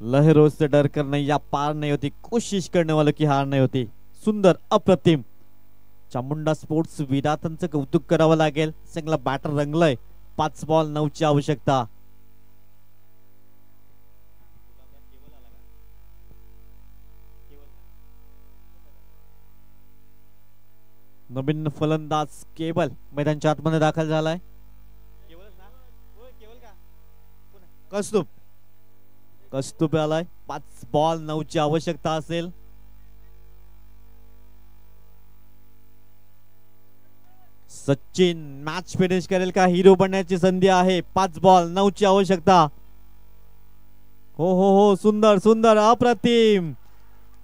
लहरों से डर कर नैया पार नहीं होती, कोशिश करने वालों की हार नहीं होती. सुंदर अप्रतिम. चामुंडा स्पोर्ट्स विराटांचं कौतुक करावं लागेल. चांगला बॅटर रंगलंय. 5 बॉल 9ची आवश्यकता. नवीन फलंदाज केवल मैदानच्या आतमध्ये दाखल झालाय. कस्तुप. कस्तुप आलाय. 5 बॉल 9ची आवश्यकता असेल. सचिन मॅच फिनिश करेल का? हिरो बनण्याची संधी आहे. 5 बॉल 9ची आवश्यकता. हो हो हो सुंदर सुंदर अप्रतिम.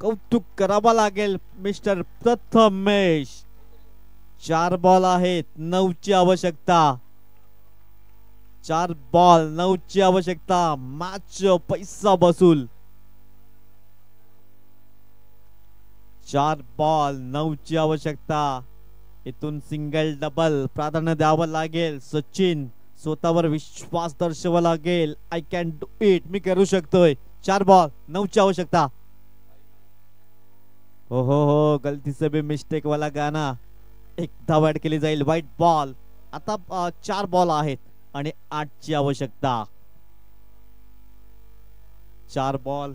कौतुक करावा लागेल मिस्टर प्रथमेश. 4 बॉल आहेत 9ची आवश्यकता. 4 बॉल 9ची आवश्यकता. मॅच पैसा बसूल. 4 बॉल 9ची आवश्यकता. इथून सिंगल डबल प्राधान्य द्यावं लागेल. सचिन स्वतःवर विश्वास दर्शवा लागेल. I can do it. मी करू शकतोय. 4 बॉल 9ची आवश्यकता. हो हो हो गलती से भी मिस्टेक वाला गाना. एक धाव ऍड केली जाईल. White ball. आता 4 बॉल आहेत आणि 8ची आवश्यकता. 4 बॉल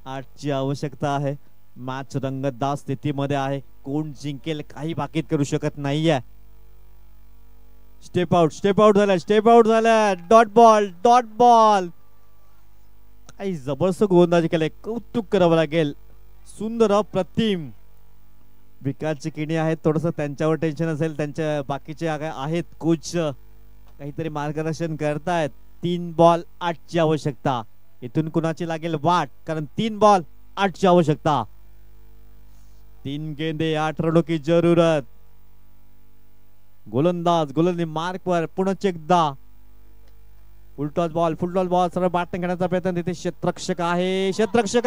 8ची आवश्यकता आहे. मॅच रंगतदार स्थितीमध्ये आहे. कोण जिंकेल काही बाकीत करू शकत नाहीये. स्टेप आउट झाला. स्टेप आउट झाला. Dot ball dot ball. काही जबरदस्त गोलंदाजी केलंय. कौतुक करावं लागेल. सुंदर अप्रतिम. विकासची किणी आहेत. थोडस त्यांच्यावर टेन्शन असेल. त्यांच्या बाकीचे आहेत कोच काहीतरी मार्गदर्शन करतायत. 3 बॉल 8ची आवश्यकता. इथून कुणाची लागेल वाट, कारण 3 बॉल 8ची आवश्यकता. 3 गेंदे 8 रनों की जरूरत. गोलंदाज मार्क वर. पुन्हा एकदा फुलटॉस बॉल सरळ बॅटिंग करण्याचा प्रयत्न. तिथे क्षेत्ररक्षक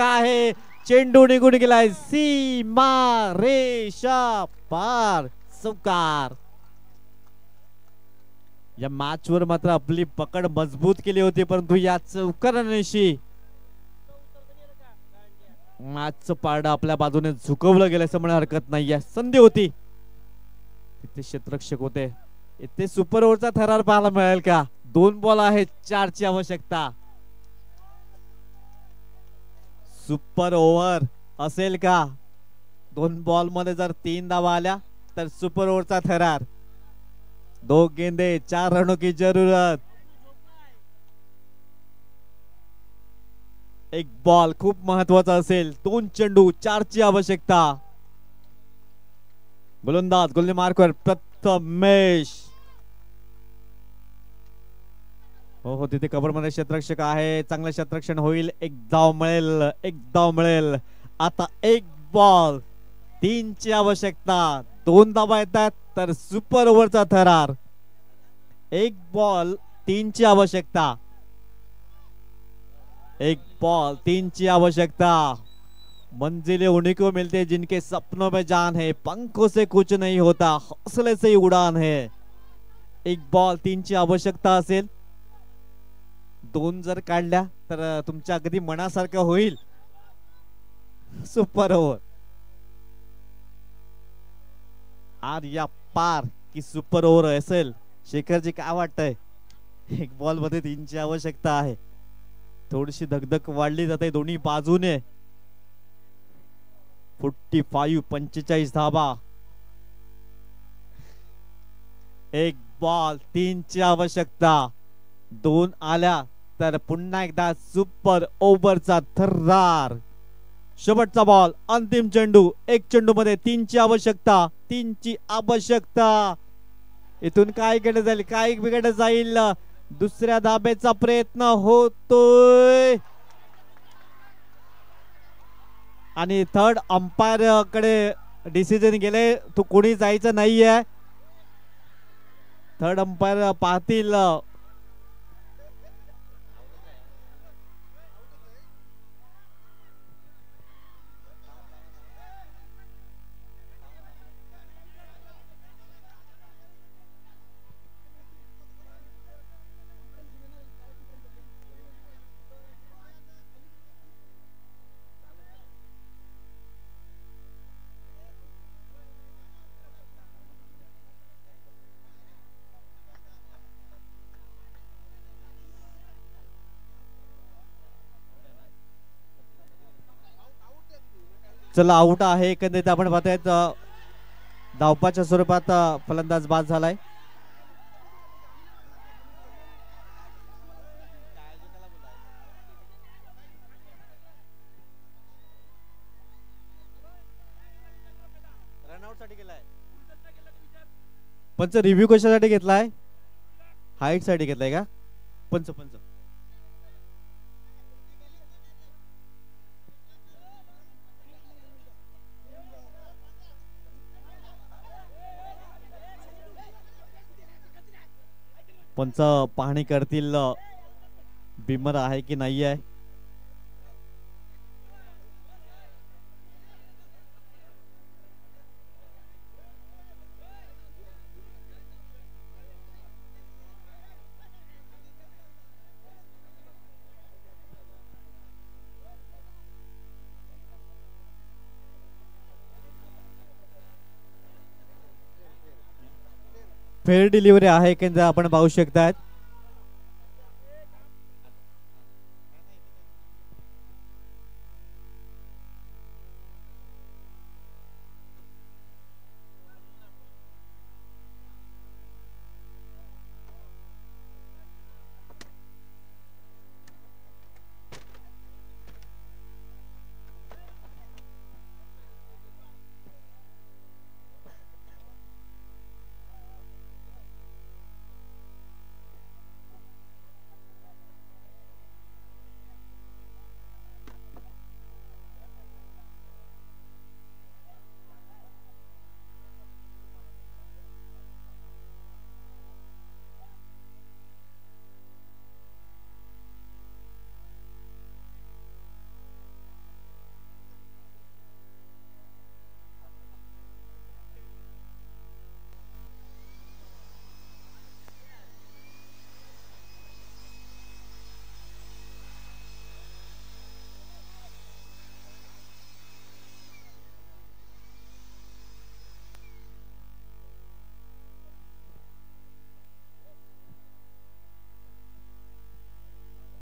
आहे. चेंडू निघून गेलाय. सीमा रेषा पार. चौकार. या मॅच वर मात्र आपली पकड मजबूत केली होती, परंतु या चौकारांशी मॅचचं पारडं आपल्या बाजूने झुकवलं गेलं असं म्हणा हरकत नाहीये. संधी होती. तिथे क्षेत्ररक्षक होते. इथे सुपर ओव्हरचा थरार पाहायला मिळेल का? 2 बॉल आहेत 4ची आवश्यकता. सुपर ओव्हर असेल का? 2 बॉल मध्ये जर 3 धावा आल्या तर सुपर ओव्हरचा थरार. 2 गेंदे 4 रनों की जरूरत. 1 बॉल खूप महत्वाचा असेल. 2 चेंडू 4ची आवश्यकता. गोलंदाज मार्कवर प्रथमेश. हो हो, तिथे कबर मध्ये क्षेत्ररक्षक आहे, चांगलं क्षेत्ररक्षण होईल, एक धाव मिळेल, एक धाव मिळेल. आता एक बॉल, 3ची आवश्यकता, 2 धावा येतात तर सुपर ओव्हरचा थरार. एक बॉल, 3ची आवश्यकता, एक बॉल, 3ची आवश्यकता. मंजिलें उन्हीं को मिलती है जिनके सपनों में जान है, पंखों से कुछ नहीं होता, हौसले से ही उड़ान है. एक बॉल, 3ची आवश्यकता असेल. 2 जर काढल्या तर तुमच्या अगदी मनासारखं होईल. Super over. आर या पार की सुपर ओव्हर असेल? शेखरजी काय वाटतंय? एक बॉल मध्ये 3ची आवश्यकता आहे. थोडीशी धगधग वाढली जाते दोन्ही बाजूने. 45 धाबा. एक बॉल, 3ची आवश्यकता. 2 आल्या तर पुन्हा एकदा सुपर ओव्हरचा थरार. शेवटचा बॉल, अंतिम चेंडू. एक चेंडू मध्ये 3ची आवश्यकता, 3ची आवश्यकता. इथून काय केलं जाईल, काय बिघडलं जाईल? दुसऱ्या धाब्याचा प्रयत्न होतोय आणि थर्ड अंपायर कडे डिसिजन गेले, तू कोणी जायचं नाहीये. थर्ड अंपायर पाहतील. चला, आउट आहे. एकंदरीत आपण पाहतायत धावपाच्या स्वरूपात फलंदाज बाद झालाय. रनआउट साठी गेलाय. पंच रिव्ह्यू कशासाठी घेतलाय? हाईट साठी घेतलाय का? पंच पंच पंच पाहणी करतील बिमर आहे की नाही आहे. फेअर डिलिव्हरी आहे की आपण पाहू शकतात.